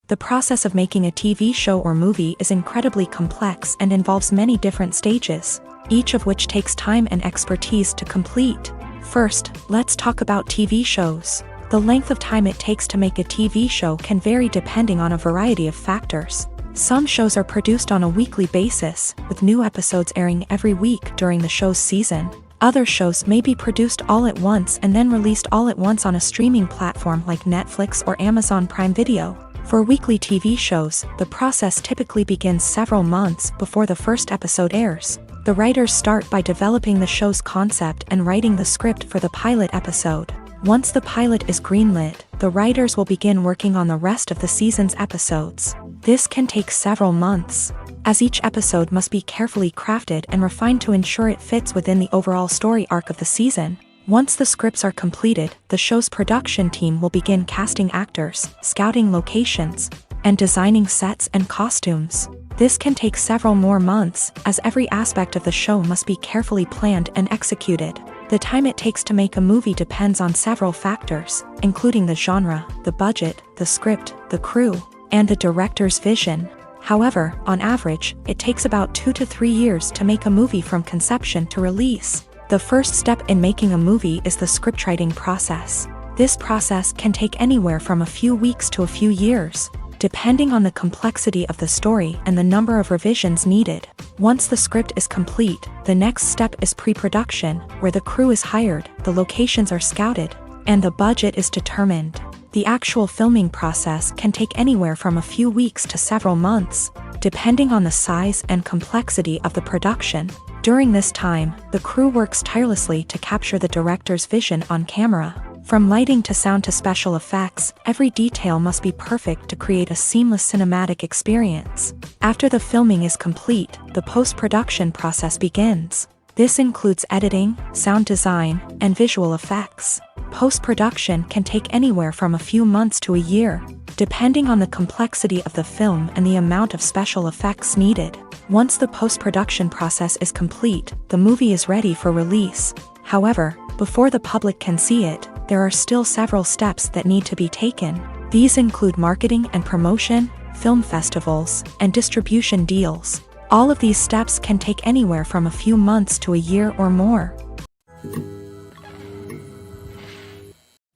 The process of making a TV show or movie is incredibly complex and involves many different stages, each of which takes time and expertise to complete. First, let's talk about TV shows. The length of time it takes to make a TV show can vary depending on a variety of factors. Some shows are produced on a weekly basis, with new episodes airing every week during the show's season. Other shows may be produced all at once and then released all at once on a streaming platform like Netflix or Amazon Prime Video. For weekly TV shows, the process typically begins several months before the first episode airs. The writers start by developing the show's concept and writing the script for the pilot episode. Once the pilot is greenlit, the writers will begin working on the rest of the season's episodes. This can take several months, as each episode must be carefully crafted and refined to ensure it fits within the overall story arc of the season. Once the scripts are completed, the show's production team will begin casting actors, scouting locations, and designing sets and costumes. This can take several more months, as every aspect of the show must be carefully planned and executed. The time it takes to make a movie depends on several factors, including the genre, the budget, the script, the crew, and the director's vision. However, on average, it takes about 2 to 3 years to make a movie from conception to release. The first step in making a movie is the scriptwriting process. This process can take anywhere from a few weeks to a few years, depending on the complexity of the story and the number of revisions needed. Once the script is complete, the next step is pre-production, where the crew is hired, the locations are scouted, and the budget is determined. The actual filming process can take anywhere from a few weeks to several months, depending on the size and complexity of the production. During this time, the crew works tirelessly to capture the director's vision on camera. From lighting to sound to special effects, every detail must be perfect to create a seamless cinematic experience. After the filming is complete, the post-production process begins. This includes editing, sound design, and visual effects. Post-production can take anywhere from a few months to a year, depending on the complexity of the film and the amount of special effects needed. Once the post-production process is complete, the movie is ready for release. However, before the public can see it, there are still several steps that need to be taken. These include marketing and promotion, film festivals, and distribution deals. All of these steps can take anywhere from a few months to a year or more.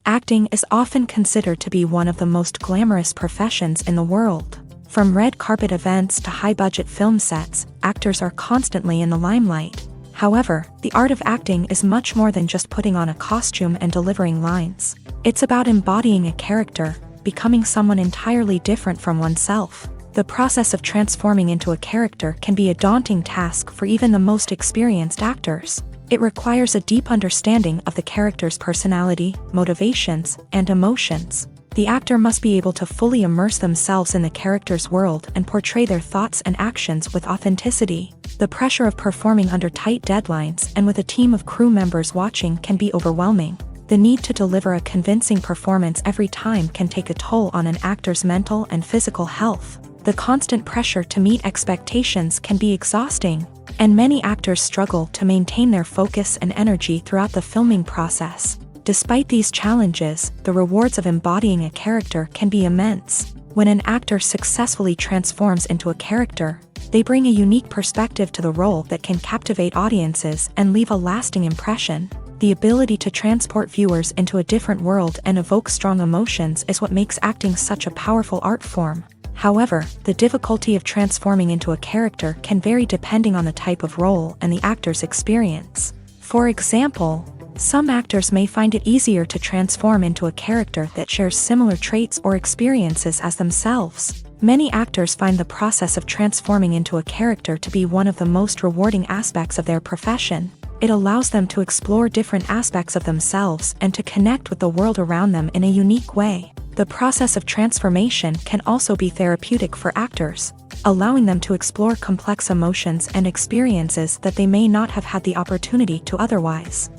Acting is often considered to be one of the most glamorous professions in the world. From red carpet events to high-budget film sets, actors are constantly in the limelight. However, the art of acting is much more than just putting on a costume and delivering lines. It's about embodying a character, becoming someone entirely different from oneself. The process of transforming into a character can be a daunting task for even the most experienced actors. It requires a deep understanding of the character's personality, motivations, and emotions. The actor must be able to fully immerse themselves in the character's world and portray their thoughts and actions with authenticity. The pressure of performing under tight deadlines and with a team of crew members watching can be overwhelming. The need to deliver a convincing performance every time can take a toll on an actor's mental and physical health. The constant pressure to meet expectations can be exhausting, and many actors struggle to maintain their focus and energy throughout the filming process. Despite these challenges, the rewards of embodying a character can be immense. When an actor successfully transforms into a character, they bring a unique perspective to the role that can captivate audiences and leave a lasting impression. The ability to transport viewers into a different world and evoke strong emotions is what makes acting such a powerful art form. However, the difficulty of transforming into a character can vary depending on the type of role and the actor's experience. For example, some actors may find it easier to transform into a character that shares similar traits or experiences as themselves. Many actors find the process of transforming into a character to be one of the most rewarding aspects of their profession. It allows them to explore different aspects of themselves and to connect with the world around them in a unique way. The process of transformation can also be therapeutic for actors, allowing them to explore complex emotions and experiences that they may not have had the opportunity to otherwise.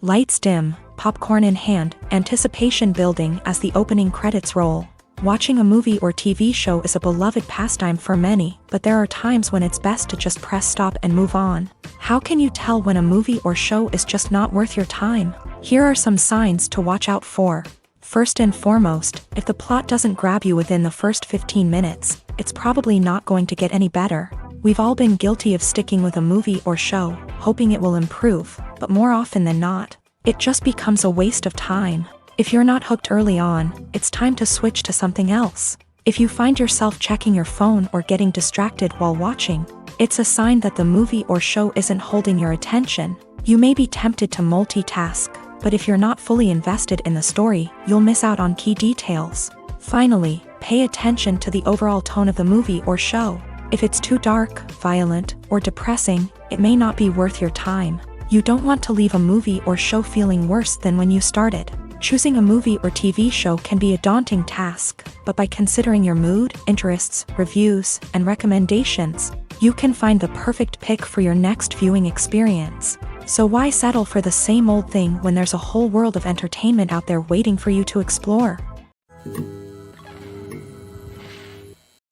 Lights dim, popcorn in hand, anticipation building as the opening credits roll. Watching a movie or TV show is a beloved pastime for many, but there are times when it's best to just press stop and move on. How can you tell when a movie or show is just not worth your time? Here are some signs to watch out for. First and foremost, if the plot doesn't grab you within the first 15 minutes, it's probably not going to get any better. We've all been guilty of sticking with a movie or show, hoping it will improve, but more often than not, it just becomes a waste of time. If you're not hooked early on, it's time to switch to something else. If you find yourself checking your phone or getting distracted while watching, it's a sign that the movie or show isn't holding your attention. You may be tempted to multitask, but if you're not fully invested in the story, you'll miss out on key details. Finally, pay attention to the overall tone of the movie or show. If it's too dark, violent, or depressing, it may not be worth your time. You don't want to leave a movie or show feeling worse than when you started. Choosing a movie or TV show can be a daunting task, but by considering your mood, interests, reviews, and recommendations, you can find the perfect pick for your next viewing experience. So why settle for the same old thing when there's a whole world of entertainment out there waiting for you to explore?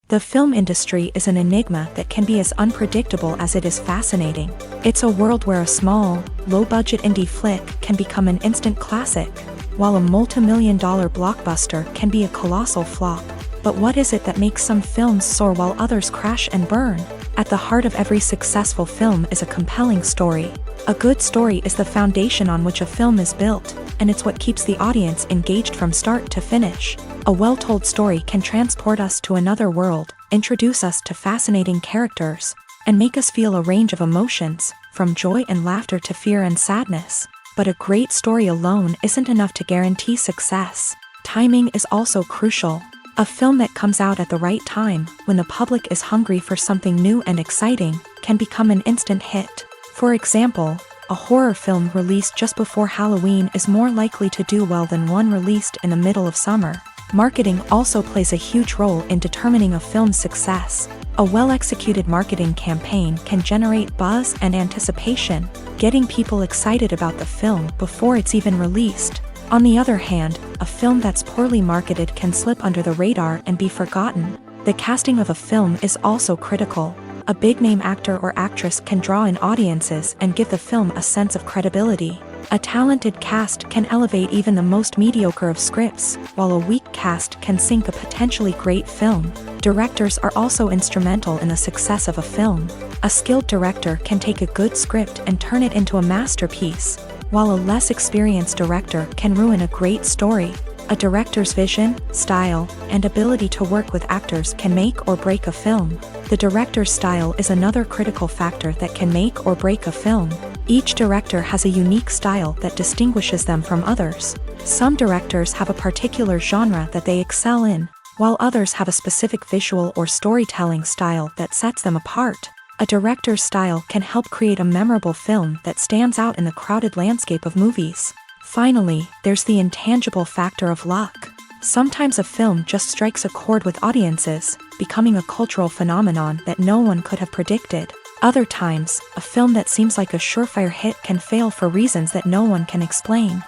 The film industry is an enigma that can be as unpredictable as it is fascinating. It's a world where a small, low-budget indie flick can become an instant classic, while a multi-million-dollar blockbuster can be a colossal flop. But what is it that makes some films soar while others crash and burn? At the heart of every successful film is a compelling story. A good story is the foundation on which a film is built, and it's what keeps the audience engaged from start to finish. A well-told story can transport us to another world, introduce us to fascinating characters, and make us feel a range of emotions, from joy and laughter to fear and sadness. But a great story alone isn't enough to guarantee success. Timing is also crucial. A film that comes out at the right time, when the public is hungry for something new and exciting, can become an instant hit. For example, a horror film released just before Halloween is more likely to do well than one released in the middle of summer. Marketing also plays a huge role in determining a film's success. A well-executed marketing campaign can generate buzz and anticipation, getting people excited about the film before it's even released. On the other hand, a film that's poorly marketed can slip under the radar and be forgotten. The casting of a film is also critical. A big-name actor or actress can draw in audiences and give the film a sense of credibility. A talented cast can elevate even the most mediocre of scripts, while a weak cast can sink a potentially great film. Directors are also instrumental in the success of a film. A skilled director can take a good script and turn it into a masterpiece, while a less experienced director can ruin a great story. A director's vision, style, and ability to work with actors can make or break a film. The director's style is another critical factor that can make or break a film. Each director has a unique style that distinguishes them from others. Some directors have a particular genre that they excel in, while others have a specific visual or storytelling style that sets them apart. A director's style can help create a memorable film that stands out in the crowded landscape of movies. Finally, there's the intangible factor of luck. Sometimes a film just strikes a chord with audiences, becoming a cultural phenomenon that no one could have predicted. Other times, a film that seems like a surefire hit can fail for reasons that no one can explain.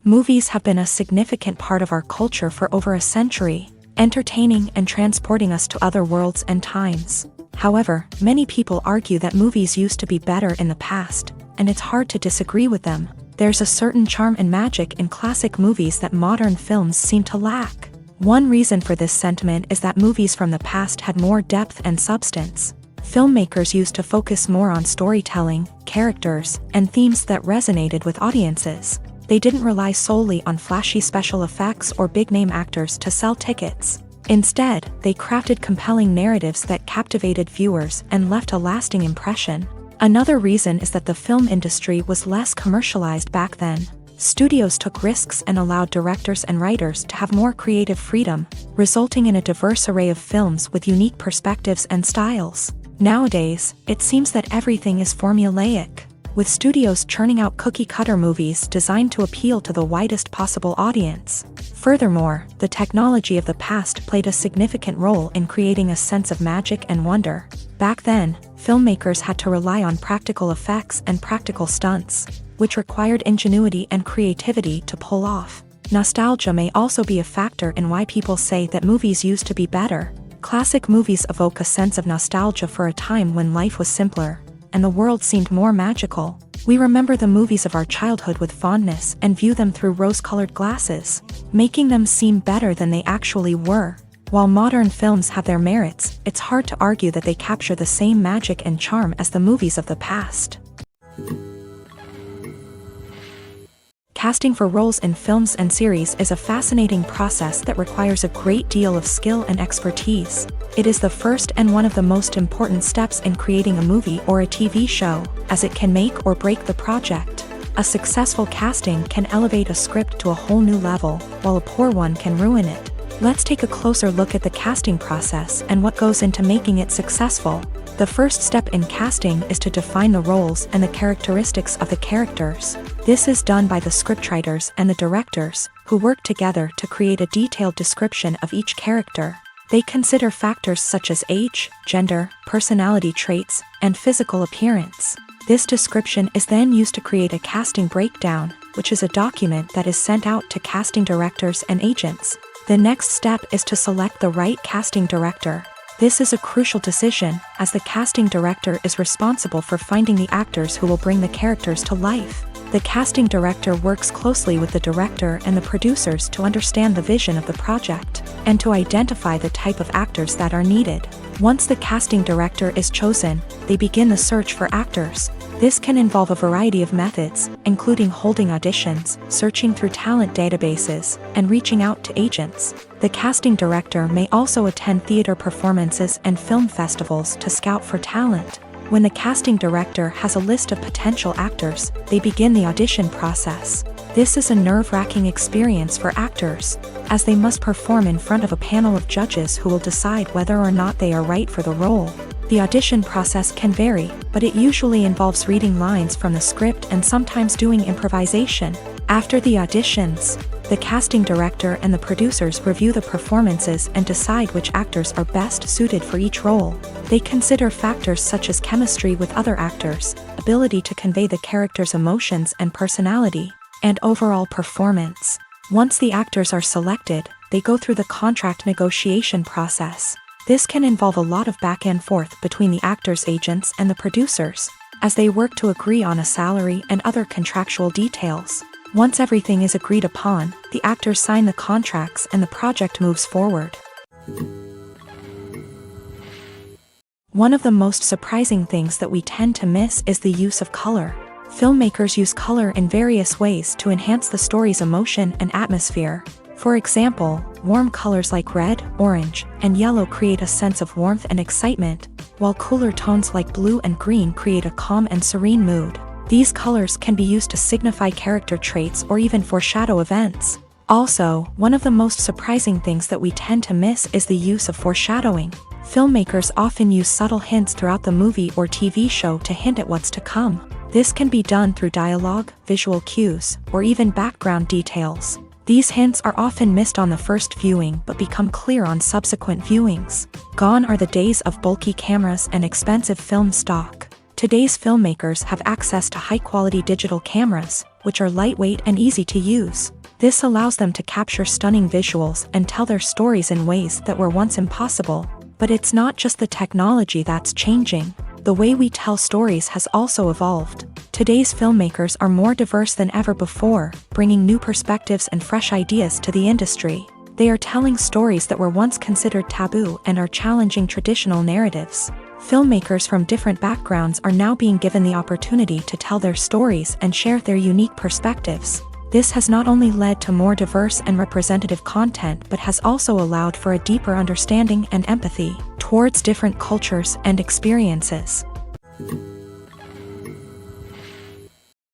Movies have been a significant part of our culture for over a century, entertaining and transporting us to other worlds and times. However, many people argue that movies used to be better in the past, and it's hard to disagree with them. There's a certain charm and magic in classic movies that modern films seem to lack. One reason for this sentiment is that movies from the past had more depth and substance. Filmmakers used to focus more on storytelling, characters, and themes that resonated with audiences. They didn't rely solely on flashy special effects or big-name actors to sell tickets. Instead, they crafted compelling narratives that captivated viewers and left a lasting impression. Another reason is that the film industry was less commercialized back then. Studios took risks and allowed directors and writers to have more creative freedom, resulting in a diverse array of films with unique perspectives and styles. Nowadays, it seems that everything is formulaic, with studios churning out cookie-cutter movies designed to appeal to the widest possible audience. Furthermore, the technology of the past played a significant role in creating a sense of magic and wonder. Back then, filmmakers had to rely on practical effects and practical stunts, which required ingenuity and creativity to pull off. Nostalgia may also be a factor in why people say that movies used to be better. Classic movies evoke a sense of nostalgia for a time when life was simpler, and the world seemed more magical. We remember the movies of our childhood with fondness and view them through rose-colored glasses, making them seem better than they actually were. While modern films have their merits, it's hard to argue that they capture the same magic and charm as the movies of the past. Casting for roles in films and series is a fascinating process that requires a great deal of skill and expertise. It is the first and one of the most important steps in creating a movie or a TV show, as it can make or break the project. A successful casting can elevate a script to a whole new level, while a poor one can ruin it. Let's take a closer look at the casting process and what goes into making it successful. The first step in casting is to define the roles and the characteristics of the characters. This is done by the scriptwriters and the directors, who work together to create a detailed description of each character. They consider factors such as age, gender, personality traits, and physical appearance. This description is then used to create a casting breakdown, which is a document that is sent out to casting directors and agents. The next step is to select the right casting director. This is a crucial decision, as the casting director is responsible for finding the actors who will bring the characters to life. The casting director works closely with the director and the producers to understand the vision of the project, and to identify the type of actors that are needed. Once the casting director is chosen, they begin the search for actors. This can involve a variety of methods, including holding auditions, searching through talent databases, and reaching out to agents. The casting director may also attend theater performances and film festivals to scout for talent. When the casting director has a list of potential actors, they begin the audition process. This is a nerve-wracking experience for actors, as they must perform in front of a panel of judges who will decide whether or not they are right for the role. The audition process can vary, but it usually involves reading lines from the script and sometimes doing improvisation. After the auditions, The casting director and the producers review the performances and decide which actors are best suited for each role. They consider factors such as chemistry with other actors, ability to convey the character's emotions and personality, and overall performance. Once the actors are selected, they go through the contract negotiation process. This can involve a lot of back and forth between the actors' agents and the producers, as they work to agree on a salary and other contractual details. Once everything is agreed upon, the actors sign the contracts and the project moves forward. One of the most surprising things that we tend to miss is the use of color. Filmmakers use color in various ways to enhance the story's emotion and atmosphere. For example, warm colors like red, orange, and yellow create a sense of warmth and excitement, while cooler tones like blue and green create a calm and serene mood. These colors can be used to signify character traits or even foreshadow events. Also, one of the most surprising things that we tend to miss is the use of foreshadowing. Filmmakers often use subtle hints throughout the movie or TV show to hint at what's to come. This can be done through dialogue, visual cues, or even background details. These hints are often missed on the first viewing but become clear on subsequent viewings. Gone are the days of bulky cameras and expensive film stock. Today's filmmakers have access to high-quality digital cameras, which are lightweight and easy to use. This allows them to capture stunning visuals and tell their stories in ways that were once impossible. But it's not just the technology that's changing. The way we tell stories has also evolved. Today's filmmakers are more diverse than ever before, bringing new perspectives and fresh ideas to the industry. They are telling stories that were once considered taboo and are challenging traditional narratives. Filmmakers from different backgrounds are now being given the opportunity to tell their stories and share their unique perspectives. This has not only led to more diverse and representative content but has also allowed for a deeper understanding and empathy towards different cultures and experiences.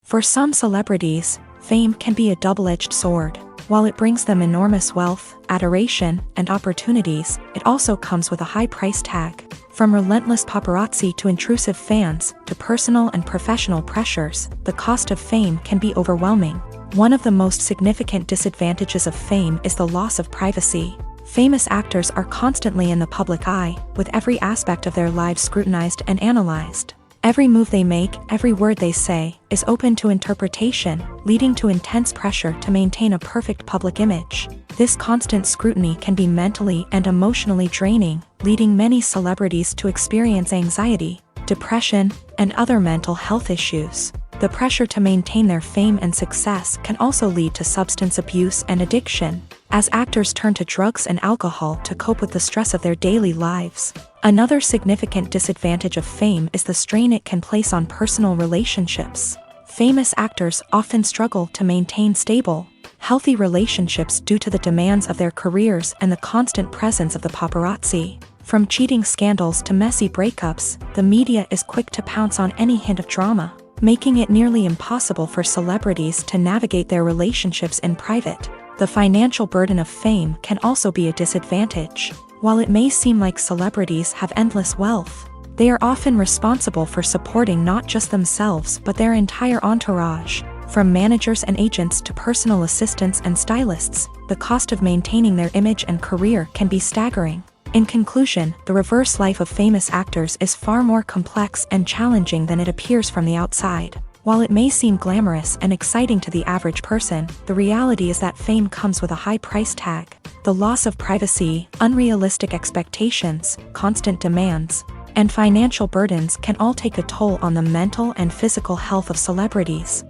For some celebrities, fame can be a double-edged sword. While it brings them enormous wealth, adoration, and opportunities, it also comes with a high price tag. From relentless paparazzi to intrusive fans, to personal and professional pressures, the cost of fame can be overwhelming. One of the most significant disadvantages of fame is the loss of privacy. Famous actors are constantly in the public eye, with every aspect of their lives scrutinized and analyzed. Every move they make, every word they say, is open to interpretation, leading to intense pressure to maintain a perfect public image. This constant scrutiny can be mentally and emotionally draining, leading many celebrities to experience anxiety, depression, and other mental health issues. The pressure to maintain their fame and success can also lead to substance abuse and addiction, as actors turn to drugs and alcohol to cope with the stress of their daily lives. Another significant disadvantage of fame is the strain it can place on personal relationships. Famous actors often struggle to maintain stable, healthy relationships due to the demands of their careers and the constant presence of the paparazzi. From cheating scandals to messy breakups, the media is quick to pounce on any hint of drama, making it nearly impossible for celebrities to navigate their relationships in private. The financial burden of fame can also be a disadvantage. While it may seem like celebrities have endless wealth, they are often responsible for supporting not just themselves but their entire entourage. From managers and agents to personal assistants and stylists, the cost of maintaining their image and career can be staggering. In conclusion, the reverse life of famous actors is far more complex and challenging than it appears from the outside. While it may seem glamorous and exciting to the average person, the reality is that fame comes with a high price tag. The loss of privacy, unrealistic expectations, constant demands, and financial burdens can all take a toll on the mental and physical health of celebrities.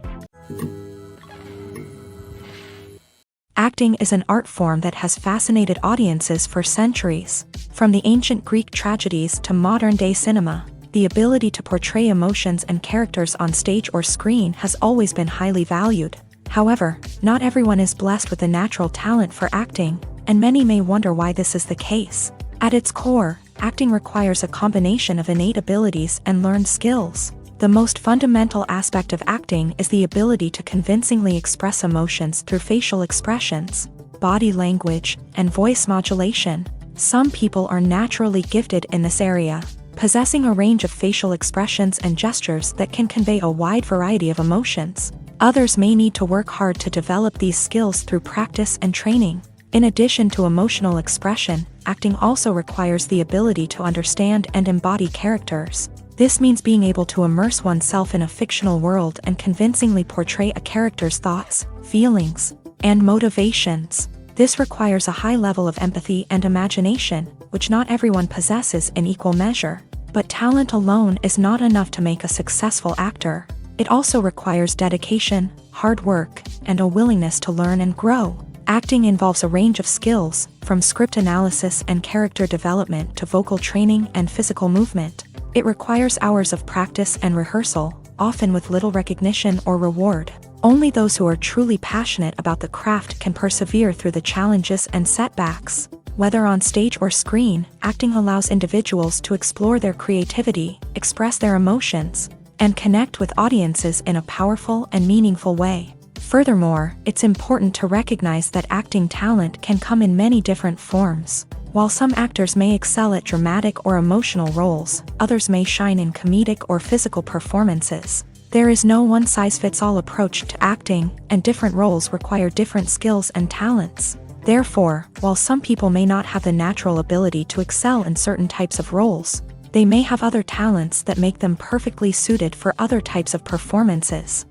Acting is an art form that has fascinated audiences for centuries. From the ancient Greek tragedies to modern-day cinema, the ability to portray emotions and characters on stage or screen has always been highly valued. However, not everyone is blessed with a natural talent for acting, and many may wonder why this is the case. At its core, acting requires a combination of innate abilities and learned skills. The most fundamental aspect of acting is the ability to convincingly express emotions through facial expressions, body language, and voice modulation. Some people are naturally gifted in this area, possessing a range of facial expressions and gestures that can convey a wide variety of emotions. Others may need to work hard to develop these skills through practice and training. In addition to emotional expression, acting also requires the ability to understand and embody characters. This means being able to immerse oneself in a fictional world and convincingly portray a character's thoughts, feelings, and motivations. This requires a high level of empathy and imagination, which not everyone possesses in equal measure. But talent alone is not enough to make a successful actor. It also requires dedication, hard work, and a willingness to learn and grow. Acting involves a range of skills, from script analysis and character development to vocal training and physical movement. It requires hours of practice and rehearsal, often with little recognition or reward. Only those who are truly passionate about the craft can persevere through the challenges and setbacks. Whether on stage or screen, acting allows individuals to explore their creativity, express their emotions, and connect with audiences in a powerful and meaningful way. Furthermore, it's important to recognize that acting talent can come in many different forms. While some actors may excel at dramatic or emotional roles, others may shine in comedic or physical performances. There is no one-size-fits-all approach to acting, and different roles require different skills and talents. Therefore, while some people may not have the natural ability to excel in certain types of roles, they may have other talents that make them perfectly suited for other types of performances.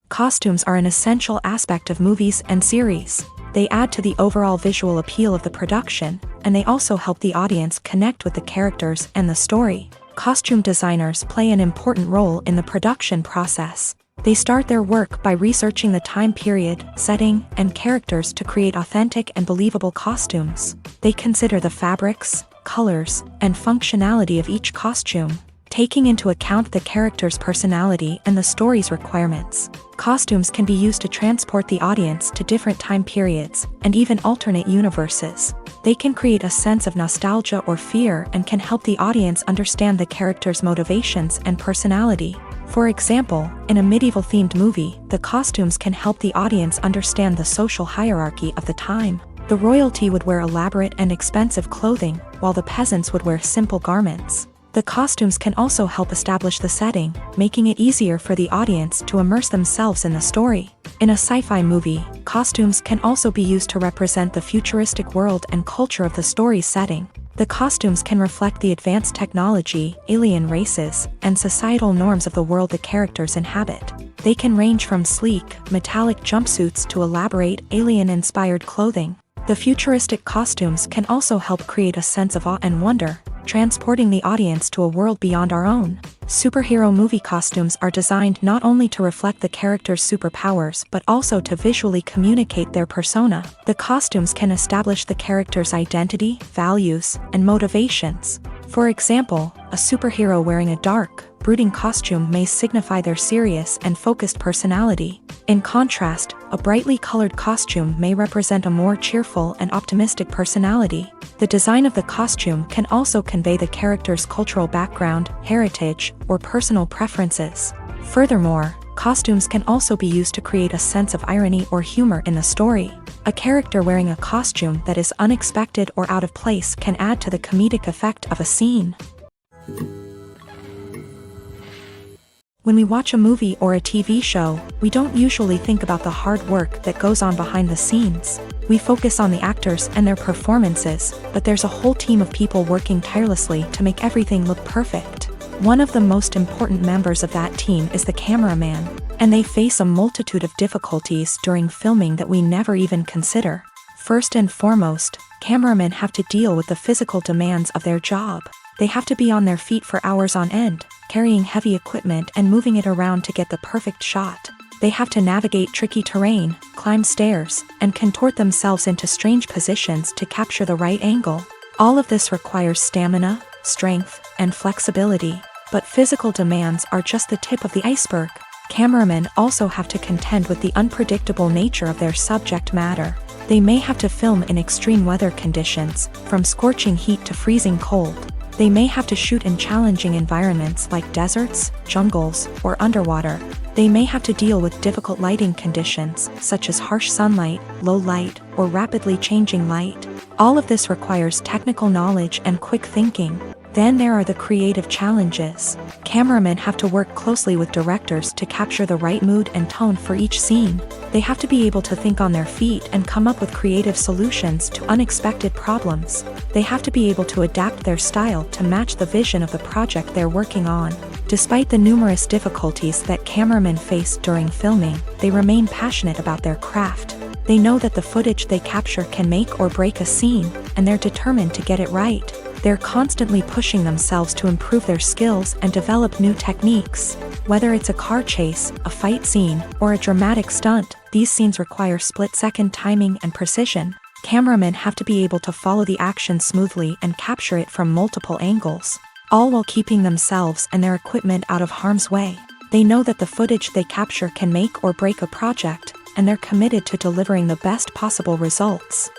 Costumes are an essential aspect of movies and series. They add to the overall visual appeal of the production, and they also help the audience connect with the characters and the story. Costume designers play an important role in the production process. They start their work by researching the time period, setting, and characters to create authentic and believable costumes. They consider the fabrics, colors, and functionality of each costume, taking into account the character's personality and the story's requirements. Costumes can be used to transport the audience to different time periods, and even alternate universes. They can create a sense of nostalgia or fear and can help the audience understand the character's motivations and personality. For example, in a medieval-themed movie, the costumes can help the audience understand the social hierarchy of the time. The royalty would wear elaborate and expensive clothing, while the peasants would wear simple garments. The costumes can also help establish the setting, making it easier for the audience to immerse themselves in the story. In a sci-fi movie, costumes can also be used to represent the futuristic world and culture of the story's setting. The costumes can reflect the advanced technology, alien races, and societal norms of the world the characters inhabit. They can range from sleek, metallic jumpsuits to elaborate, alien-inspired clothing. The futuristic costumes can also help create a sense of awe and wonder, transporting the audience to a world beyond our own. Superhero movie costumes are designed not only to reflect the character's superpowers but also to visually communicate their persona. The costumes can establish the character's identity, values, and motivations. For example, a superhero wearing a dark, brooding costume may signify their serious and focused personality. In contrast, a brightly colored costume may represent a more cheerful and optimistic personality. The design of the costume can also convey the character's cultural background, heritage, or personal preferences. Furthermore, costumes can also be used to create a sense of irony or humor in the story. A character wearing a costume that is unexpected or out of place can add to the comedic effect of a scene. When we watch a movie or a TV show, we don't usually think about the hard work that goes on behind the scenes. We focus on the actors and their performances, but there's a whole team of people working tirelessly to make everything look perfect. One of the most important members of that team is the cameraman, and they face a multitude of difficulties during filming that we never even consider. First and foremost, cameramen have to deal with the physical demands of their job. They have to be on their feet for hours on end, carrying heavy equipment and moving it around to get the perfect shot. They have to navigate tricky terrain, climb stairs, and contort themselves into strange positions to capture the right angle. All of this requires stamina, strength, and flexibility. But physical demands are just the tip of the iceberg. Cameramen also have to contend with the unpredictable nature of their subject matter. They may have to film in extreme weather conditions, from scorching heat to freezing cold. They may have to shoot in challenging environments like deserts, jungles, or underwater. They may have to deal with difficult lighting conditions, such as harsh sunlight, low light, or rapidly changing light. All of this requires technical knowledge and quick thinking. Then there are the creative challenges. Cameramen have to work closely with directors to capture the right mood and tone for each scene. They have to be able to think on their feet and come up with creative solutions to unexpected problems. They have to be able to adapt their style to match the vision of the project they're working on. Despite the numerous difficulties that cameramen face during filming, they remain passionate about their craft. They know that the footage they capture can make or break a scene, and they're determined to get it right. They're constantly pushing themselves to improve their skills and develop new techniques. Whether it's a car chase, a fight scene, or a dramatic stunt, these scenes require split-second timing and precision. Cameramen have to be able to follow the action smoothly and capture it from multiple angles, all while keeping themselves and their equipment out of harm's way. They know that the footage they capture can make or break a project, and they're committed to delivering the best possible results.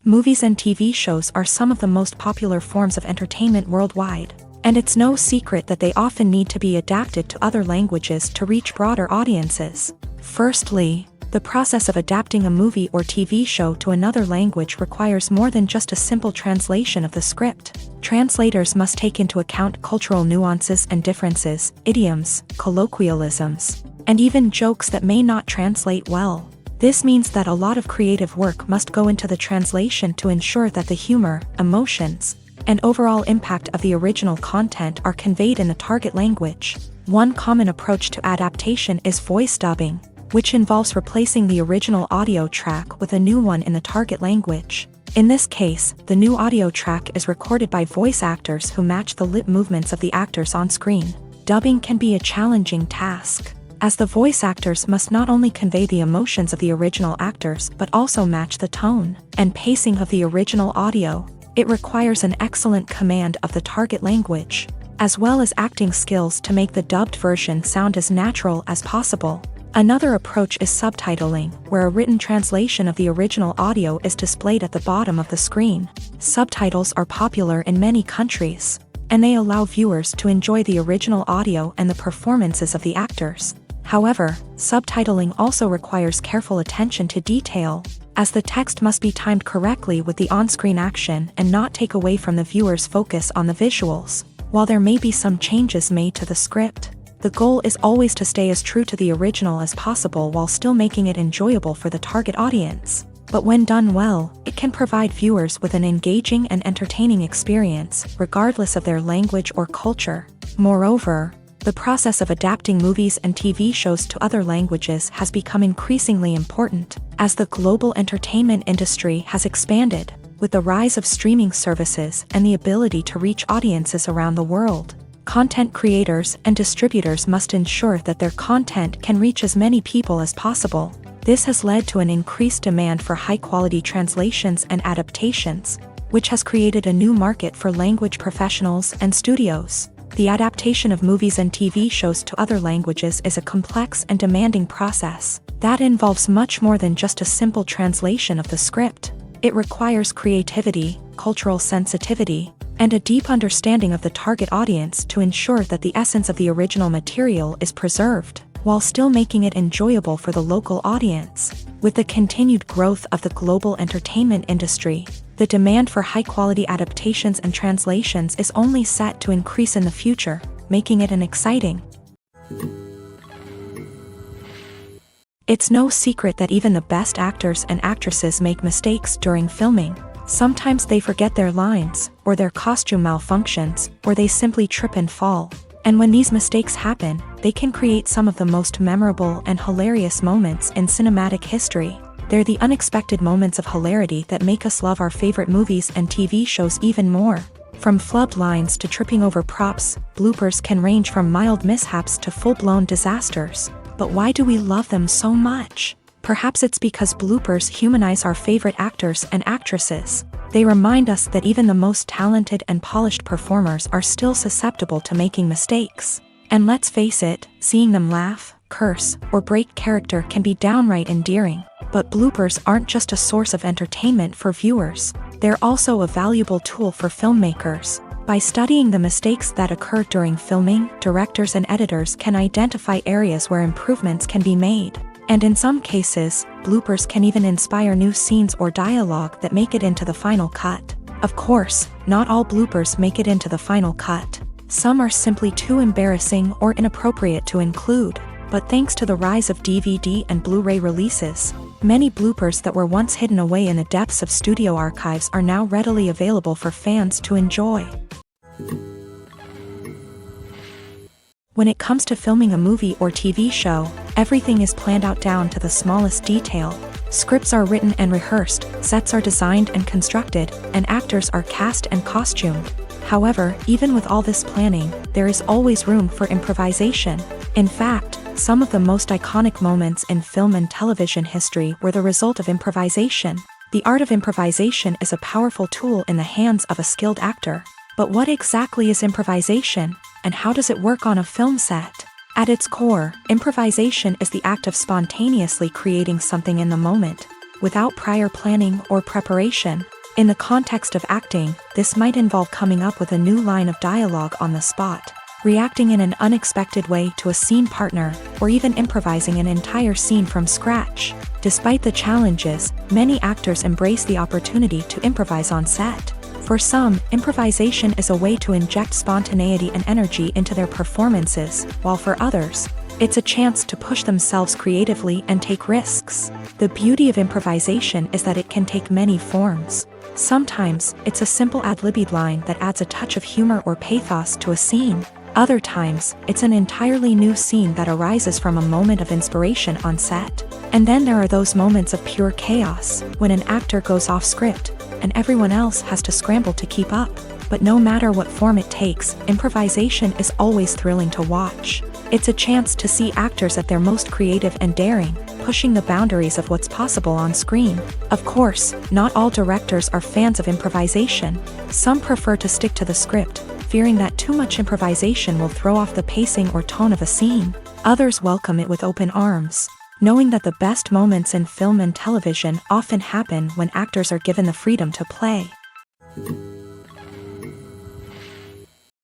Movies and TV shows are some of the most popular forms of entertainment worldwide, and it's no secret that they often need to be adapted to other languages to reach broader audiences. Firstly, the process of adapting a movie or TV show to another language requires more than just a simple translation of the script. Translators must take into account cultural nuances and differences, idioms, colloquialisms, and even jokes that may not translate well. This means that a lot of creative work must go into the translation to ensure that the humor, emotions, and overall impact of the original content are conveyed in the target language. One common approach to adaptation is voice dubbing, which involves replacing the original audio track with a new one in the target language. In this case, the new audio track is recorded by voice actors who match the lip movements of the actors on screen. Dubbing can be a challenging task, as the voice actors must not only convey the emotions of the original actors but also match the tone and pacing of the original audio. It requires an excellent command of the target language, as well as acting skills to make the dubbed version sound as natural as possible. Another approach is subtitling, where a written translation of the original audio is displayed at the bottom of the screen. Subtitles are popular in many countries, and they allow viewers to enjoy the original audio and the performances of the actors. However, subtitling also requires careful attention to detail, as the text must be timed correctly with the on-screen action and not take away from the viewer's focus on the visuals. While there may be some changes made to the script, the goal is always to stay as true to the original as possible while still making it enjoyable for the target audience. But when done well, it can provide viewers with an engaging and entertaining experience, regardless of their language or culture. Moreover, the process of adapting movies and TV shows to other languages has become increasingly important, as the global entertainment industry has expanded, with the rise of streaming services and the ability to reach audiences around the world. Content creators and distributors must ensure that their content can reach as many people as possible. This has led to an increased demand for high-quality translations and adaptations, which has created a new market for language professionals and studios. The adaptation of movies and TV shows to other languages is a complex and demanding process that involves much more than just a simple translation of the script. It requires creativity, cultural sensitivity, and a deep understanding of the target audience to ensure that the essence of the original material is preserved, while still making it enjoyable for the local audience. With the continued growth of the global entertainment industry, the demand for high-quality adaptations and translations is only set to increase in the future, making it an exciting. It's no secret that even the best actors and actresses make mistakes during filming. Sometimes they forget their lines, or their costume malfunctions, or they simply trip and fall. And when these mistakes happen, they can create some of the most memorable and hilarious moments in cinematic history. They're the unexpected moments of hilarity that make us love our favorite movies and TV shows even more. From flubbed lines to tripping over props, bloopers can range from mild mishaps to full-blown disasters. But why do we love them so much? Perhaps it's because bloopers humanize our favorite actors and actresses. They remind us that even the most talented and polished performers are still susceptible to making mistakes. And let's face it, seeing them laugh, curse, or break character can be downright endearing. But bloopers aren't just a source of entertainment for viewers. They're also a valuable tool for filmmakers. By studying the mistakes that occur during filming, directors and editors can identify areas where improvements can be made. And in some cases, bloopers can even inspire new scenes or dialogue that make it into the final cut. Of course, not all bloopers make it into the final cut. Some are simply too embarrassing or inappropriate to include. But thanks to the rise of DVD and Blu-ray releases, many bloopers that were once hidden away in the depths of studio archives are now readily available for fans to enjoy. When it comes to filming a movie or TV show, everything is planned out down to the smallest detail. Scripts are written and rehearsed, sets are designed and constructed, and actors are cast and costumed. However, even with all this planning, there is always room for improvisation. In fact, some of the most iconic moments in film and television history were the result of improvisation. The art of improvisation is a powerful tool in the hands of a skilled actor. But what exactly is improvisation, and how does it work on a film set? At its core, improvisation is the act of spontaneously creating something in the moment, without prior planning or preparation. In the context of acting, this might involve coming up with a new line of dialogue on the spot, reacting in an unexpected way to a scene partner, or even improvising an entire scene from scratch. Despite the challenges, many actors embrace the opportunity to improvise on set. For some, improvisation is a way to inject spontaneity and energy into their performances, while for others, it's a chance to push themselves creatively and take risks. The beauty of improvisation is that it can take many forms. Sometimes, it's a simple ad-libbed line that adds a touch of humor or pathos to a scene. Other times, it's an entirely new scene that arises from a moment of inspiration on set. And then there are those moments of pure chaos, when an actor goes off script, and everyone else has to scramble to keep up. But no matter what form it takes, improvisation is always thrilling to watch. It's a chance to see actors at their most creative and daring, pushing the boundaries of what's possible on screen. Of course, not all directors are fans of improvisation. Some prefer to stick to the script, fearing that too much improvisation will throw off the pacing or tone of a scene. Others welcome it with open arms, knowing that the best moments in film and television often happen when actors are given the freedom to play.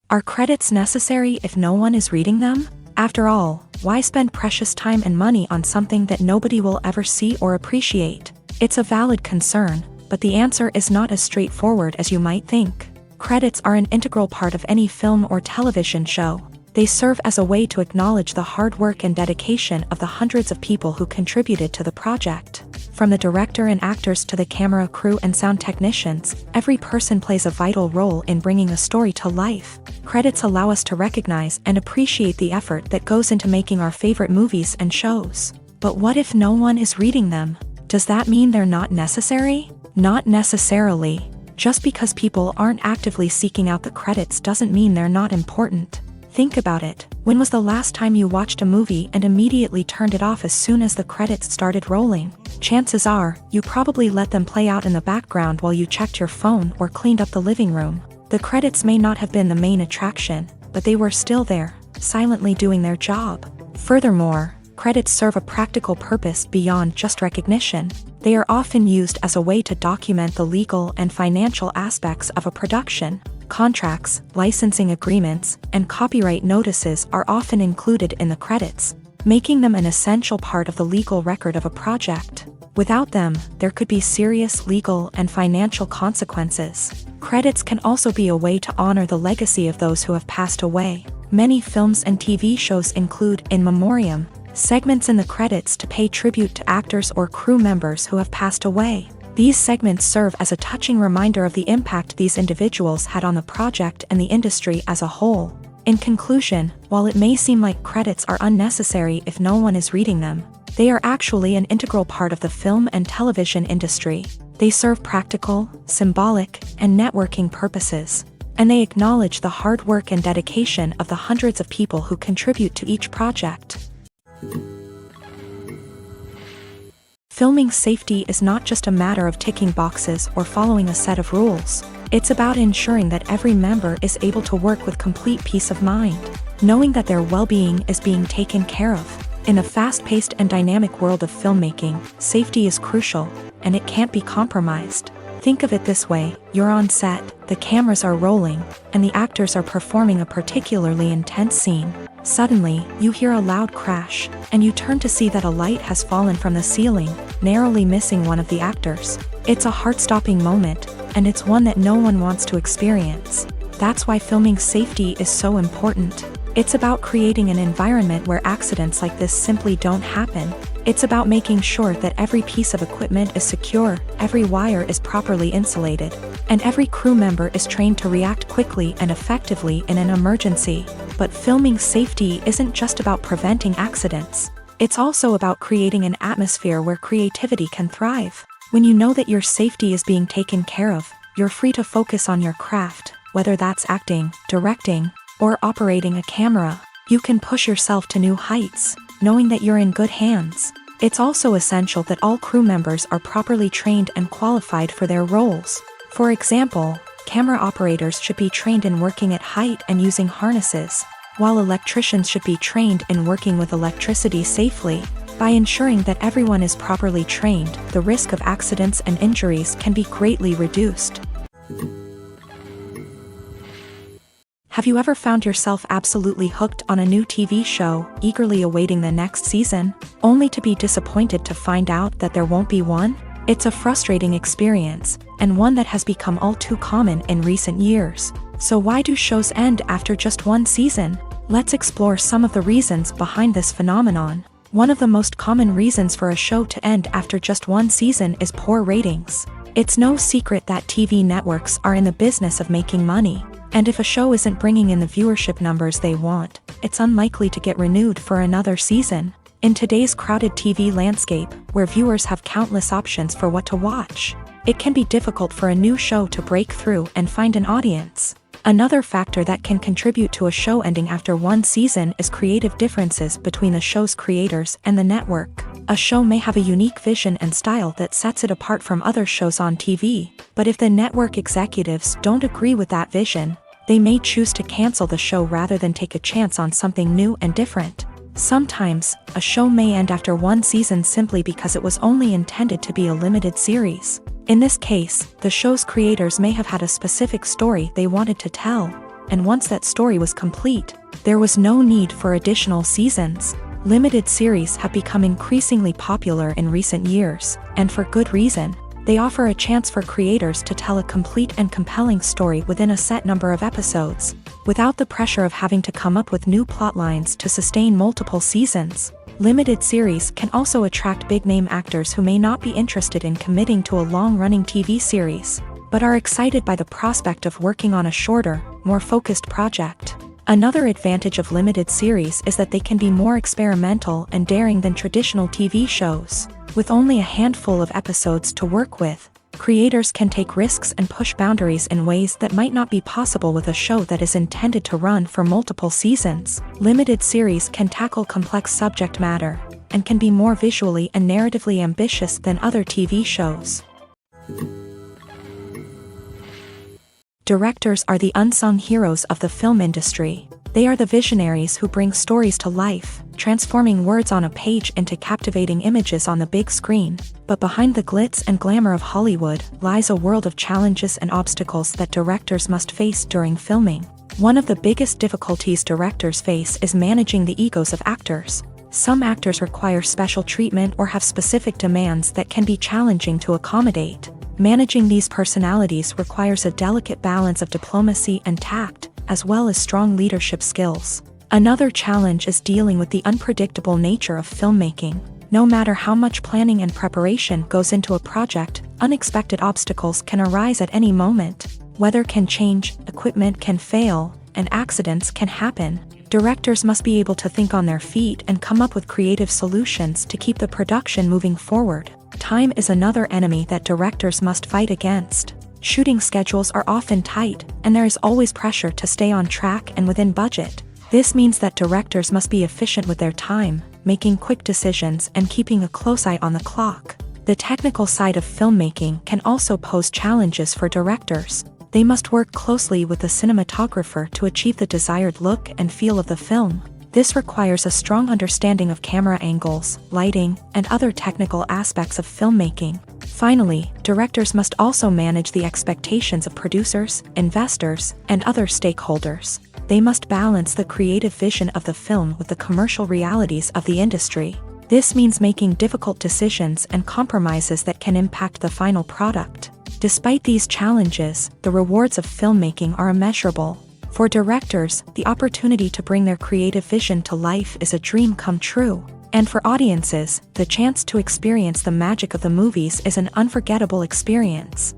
Are credits necessary if no one is reading them? After all, why spend precious time and money on something that nobody will ever see or appreciate? It's a valid concern, but the answer is not as straightforward as you might think. Credits are an integral part of any film or television show. They serve as a way to acknowledge the hard work and dedication of the hundreds of people who contributed to the project. From the director and actors to the camera crew and sound technicians, every person plays a vital role in bringing a story to life. Credits allow us to recognize and appreciate the effort that goes into making our favorite movies and shows. But what if no one is reading them? Does that mean they're not necessary? Not necessarily. Just because people aren't actively seeking out the credits doesn't mean they're not important. Think about it. When was the last time you watched a movie and immediately turned it off as soon as the credits started rolling? Chances are, you probably let them play out in the background while you checked your phone or cleaned up the living room. The credits may not have been the main attraction, but they were still there, silently doing their job. Furthermore, credits serve a practical purpose beyond just recognition. They are often used as a way to document the legal and financial aspects of a production. Contracts, licensing agreements, and copyright notices are often included in the credits, making them an essential part of the legal record of a project. Without them, there could be serious legal and financial consequences. Credits can also be a way to honor the legacy of those who have passed away. Many films and TV shows include in memoriam segments in the credits to pay tribute to actors or crew members who have passed away. These segments serve as a touching reminder of the impact these individuals had on the project and the industry as a whole. In conclusion, while it may seem like credits are unnecessary if no one is reading them, they are actually an integral part of the film and television industry. They serve practical, symbolic, and networking purposes, and they acknowledge the hard work and dedication of the hundreds of people who contribute to each project. Filming safety is not just a matter of ticking boxes or following a set of rules. It's about ensuring that every member is able to work with complete peace of mind, knowing that their well-being is being taken care of. In the fast-paced and dynamic world of filmmaking, safety is crucial, and it can't be compromised. Think of it this way: you're on set, the cameras are rolling, and the actors are performing a particularly intense scene. Suddenly, you hear a loud crash, and you turn to see that a light has fallen from the ceiling, narrowly missing one of the actors. It's a heart-stopping moment, and it's one that no one wants to experience. That's why filming safety is so important. It's about creating an environment where accidents like this simply don't happen. It's about making sure that every piece of equipment is secure, every wire is properly insulated, and every crew member is trained to react quickly and effectively in an emergency. But filming safety isn't just about preventing accidents. It's also about creating an atmosphere where creativity can thrive. When you know that your safety is being taken care of, you're free to focus on your craft, whether that's acting, directing, or operating a camera. You can push yourself to new heights, knowing that you're in good hands. It's also essential that all crew members are properly trained and qualified for their roles. For example, camera operators should be trained in working at height and using harnesses, while electricians should be trained in working with electricity safely. By ensuring that everyone is properly trained, the risk of accidents and injuries can be greatly reduced. Have you ever found yourself absolutely hooked on a new TV show, eagerly awaiting the next season, only to be disappointed to find out that there won't be one? It's a frustrating experience, and one that has become all too common in recent years. So why do shows end after just one season? Let's explore some of the reasons behind this phenomenon. One of the most common reasons for a show to end after just one season is poor ratings. It's no secret that TV networks are in the business of making money. And if a show isn't bringing in the viewership numbers they want, it's unlikely to get renewed for another season. In today's crowded TV landscape, where viewers have countless options for what to watch, it can be difficult for a new show to break through and find an audience. Another factor that can contribute to a show ending after one season is creative differences between the show's creators and the network. A show may have a unique vision and style that sets it apart from other shows on TV, but if the network executives don't agree with that vision, they may choose to cancel the show rather than take a chance on something new and different. Sometimes, a show may end after one season simply because it was only intended to be a limited series. In this case, the show's creators may have had a specific story they wanted to tell, and once that story was complete, there was no need for additional seasons. Limited series have become increasingly popular in recent years, and for good reason. They offer a chance for creators to tell a complete and compelling story within a set number of episodes, without the pressure of having to come up with new plotlines to sustain multiple seasons. Limited series can also attract big-name actors who may not be interested in committing to a long-running TV series, but are excited by the prospect of working on a shorter, more focused project. Another advantage of limited series is that they can be more experimental and daring than traditional TV shows. With only a handful of episodes to work with, creators can take risks and push boundaries in ways that might not be possible with a show that is intended to run for multiple seasons. Limited series can tackle complex subject matter, and can be more visually and narratively ambitious than other TV shows. Directors are the unsung heroes of the film industry. They are the visionaries who bring stories to life, transforming words on a page into captivating images on the big screen. But behind the glitz and glamour of Hollywood lies a world of challenges and obstacles that directors must face during filming. One of the biggest difficulties directors face is managing the egos of actors. Some actors require special treatment or have specific demands that can be challenging to accommodate. Managing these personalities requires a delicate balance of diplomacy and tact, as well as strong leadership skills. Another challenge is dealing with the unpredictable nature of filmmaking. No matter how much planning and preparation goes into a project, unexpected obstacles can arise at any moment. Weather can change, equipment can fail, and accidents can happen. Directors must be able to think on their feet and come up with creative solutions to keep the production moving forward. Time is another enemy that directors must fight against. Shooting schedules are often tight, and there is always pressure to stay on track and within budget. This means that directors must be efficient with their time, making quick decisions and keeping a close eye on the clock. The technical side of filmmaking can also pose challenges for directors. They must work closely with the cinematographer to achieve the desired look and feel of the film. This requires a strong understanding of camera angles, lighting, and other technical aspects of filmmaking. Finally, directors must also manage the expectations of producers, investors, and other stakeholders. they must balance the creative vision of the film with the commercial realities of the industry. This means making difficult decisions and compromises that can impact the final product. Despite these challenges, the rewards of filmmaking are immeasurable. For directors, the opportunity to bring their creative vision to life is a dream come true. And for audiences, the chance to experience the magic of the movies is an unforgettable experience.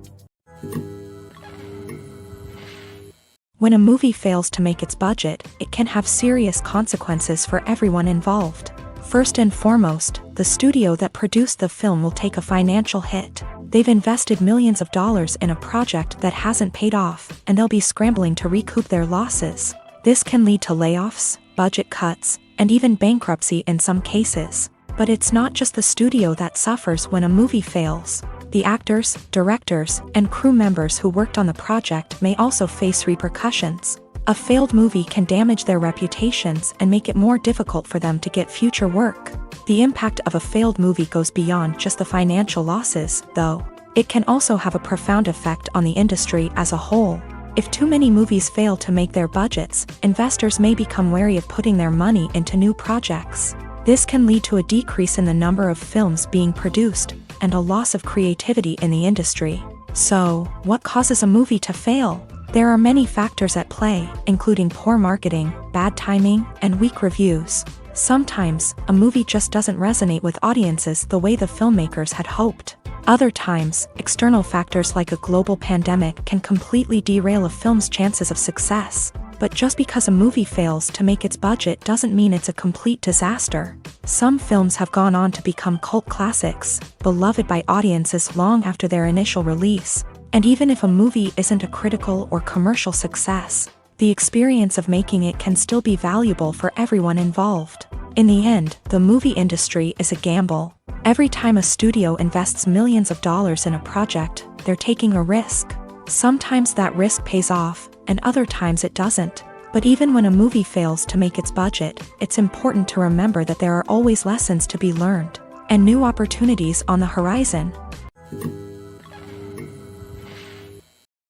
When a movie fails to make its budget, it can have serious consequences for everyone involved. First and foremost, the studio that produced the film will take a financial hit. They've invested millions of dollars in a project that hasn't paid off, and they'll be scrambling to recoup their losses. This can lead to layoffs, budget cuts, and even bankruptcy in some cases. But it's not just the studio that suffers when a movie fails. The actors, directors, and crew members who worked on the project may also face repercussions. A failed movie can damage their reputations and make it more difficult for them to get future work. The impact of a failed movie goes beyond just the financial losses, though. It can also have a profound effect on the industry as a whole. If too many movies fail to make their budgets, investors may become wary of putting their money into new projects. This can lead to a decrease in the number of films being produced, and a loss of creativity in the industry. So, what causes a movie to fail? There are many factors at play, including poor marketing, bad timing, and weak reviews. Sometimes, a movie just doesn't resonate with audiences the way the filmmakers had hoped. Other times, external factors like a global pandemic can completely derail a film's chances of success. But just because a movie fails to make its budget doesn't mean it's a complete disaster. Some films have gone on to become cult classics, beloved by audiences long after their initial release. And even if a movie isn't a critical or commercial success, the experience of making it can still be valuable for everyone involved. In the end, the movie industry is a gamble. Every time a studio invests millions of dollars in a project, they're taking a risk. Sometimes that risk pays off, and other times it doesn't. But even when a movie fails to make its budget, it's important to remember that there are always lessons to be learned, and new opportunities on the horizon.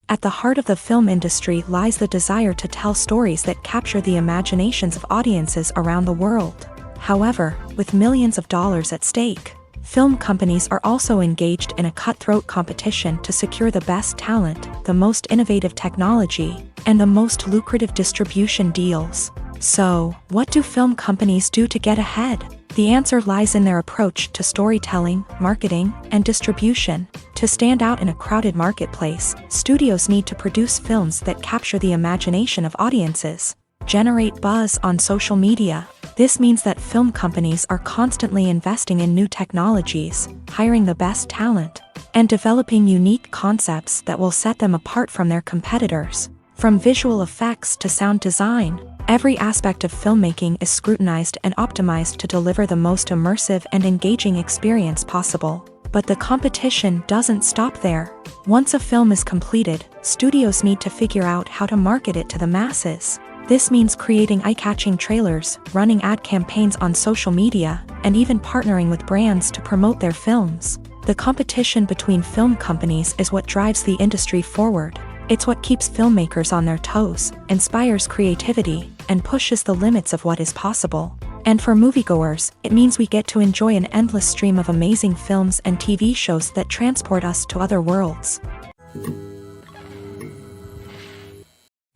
At the heart of the film industry lies the desire to tell stories that capture the imaginations of audiences around the world. However, with millions of dollars at stake, film companies are also engaged in a cutthroat competition to secure the best talent, the most innovative technology, and the most lucrative distribution deals. So, what do film companies do to get ahead? The answer lies in their approach to storytelling, marketing, and distribution. To stand out in a crowded marketplace, studios need to produce films that capture the imagination of audiences, generate buzz on social media. This means that film companies are constantly investing in new technologies, hiring the best talent, and developing unique concepts that will set them apart from their competitors. From visual effects to sound design, every aspect of filmmaking is scrutinized and optimized to deliver the most immersive and engaging experience possible. But the competition doesn't stop there. Once a film is completed, studios need to figure out how to market it to the masses. This means creating eye-catching trailers, running ad campaigns on social media, and even partnering with brands to promote their films. The competition between film companies is what drives the industry forward. It's what keeps filmmakers on their toes, inspires creativity, and pushes the limits of what is possible. And for moviegoers, it means we get to enjoy an endless stream of amazing films and TV shows that transport us to other worlds.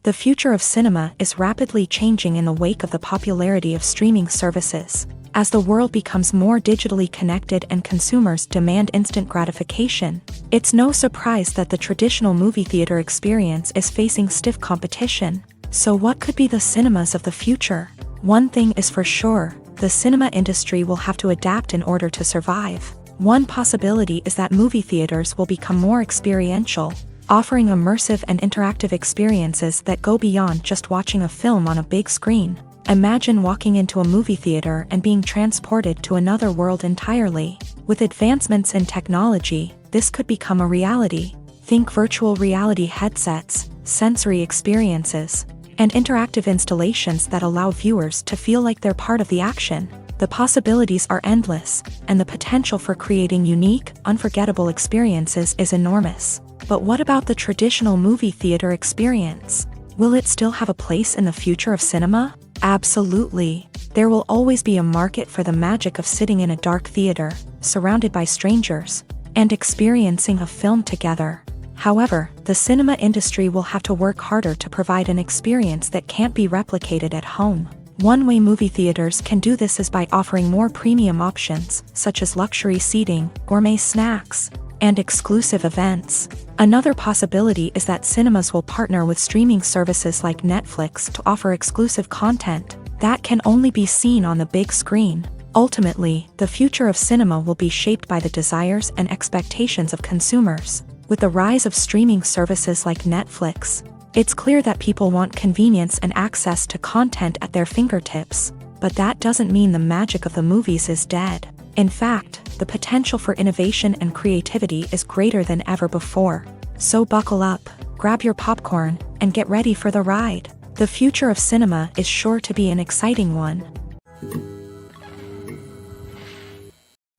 The future of cinema is rapidly changing in the wake of the popularity of streaming services. As the world becomes more digitally connected and consumers demand instant gratification, it's no surprise that the traditional movie theater experience is facing stiff competition. So what could be the cinemas of the future? One thing is for sure, the cinema industry will have to adapt in order to survive. One possibility is that movie theaters will become more experiential, offering immersive and interactive experiences that go beyond just watching a film on a big screen. Imagine walking into a movie theater and being transported to another world entirely. With advancements in technology, this could become a reality. Think virtual reality headsets, sensory experiences, and interactive installations that allow viewers to feel like they're part of the action. The possibilities are endless, and the potential for creating unique, unforgettable experiences is enormous. But what about the traditional movie theater experience? Will it still have a place in the future of cinema? Absolutely. There will always be a market for the magic of sitting in a dark theater, surrounded by strangers, and experiencing a film together. However, the cinema industry will have to work harder to provide an experience that can't be replicated at home. One way movie theaters can do this is by offering more premium options, such as luxury seating, gourmet snacks, and exclusive events. Another possibility is that cinemas will partner with streaming services like Netflix to offer exclusive content that can only be seen on the big screen. Ultimately, the future of cinema will be shaped by the desires and expectations of consumers. With the rise of streaming services like Netflix, it's clear that people want convenience and access to content at their fingertips. But that doesn't mean the magic of the movies is dead. In fact, the potential for innovation and creativity is greater than ever before. So buckle up, grab your popcorn, and get ready for the ride. The future of cinema is sure to be an exciting one.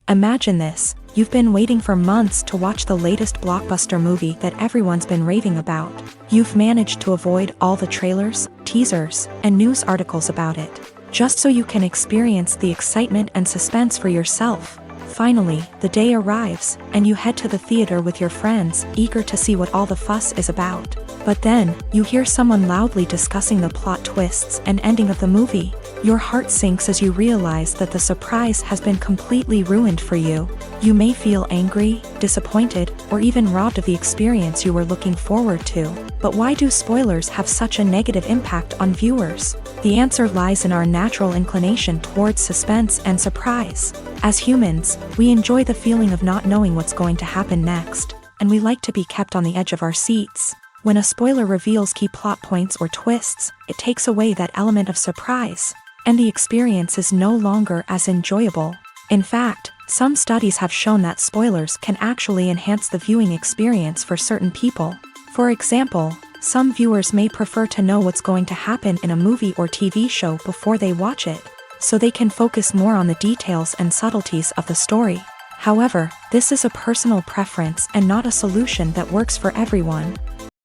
Imagine this. You've been waiting for months to watch the latest blockbuster movie that everyone's been raving about. You've managed to avoid all the trailers, teasers, and news articles about it, just so you can experience the excitement and suspense for yourself. Finally, the day arrives, and you head to the theater with your friends, eager to see what all the fuss is about. But then, you hear someone loudly discussing the plot twists and ending of the movie. Your heart sinks as you realize that the surprise has been completely ruined for you. You may feel angry, disappointed, or even robbed of the experience you were looking forward to. But why do spoilers have such a negative impact on viewers? The answer lies in our natural inclination towards suspense and surprise. As humans, we enjoy the feeling of not knowing what's going to happen next, and we like to be kept on the edge of our seats. When a spoiler reveals key plot points or twists, it takes away that element of surprise, and the experience is no longer as enjoyable. In fact, some studies have shown that spoilers can actually enhance the viewing experience for certain people. For example, some viewers may prefer to know what's going to happen in a movie or TV show before they watch it, so they can focus more on the details and subtleties of the story. However, this is a personal preference and not a solution that works for everyone.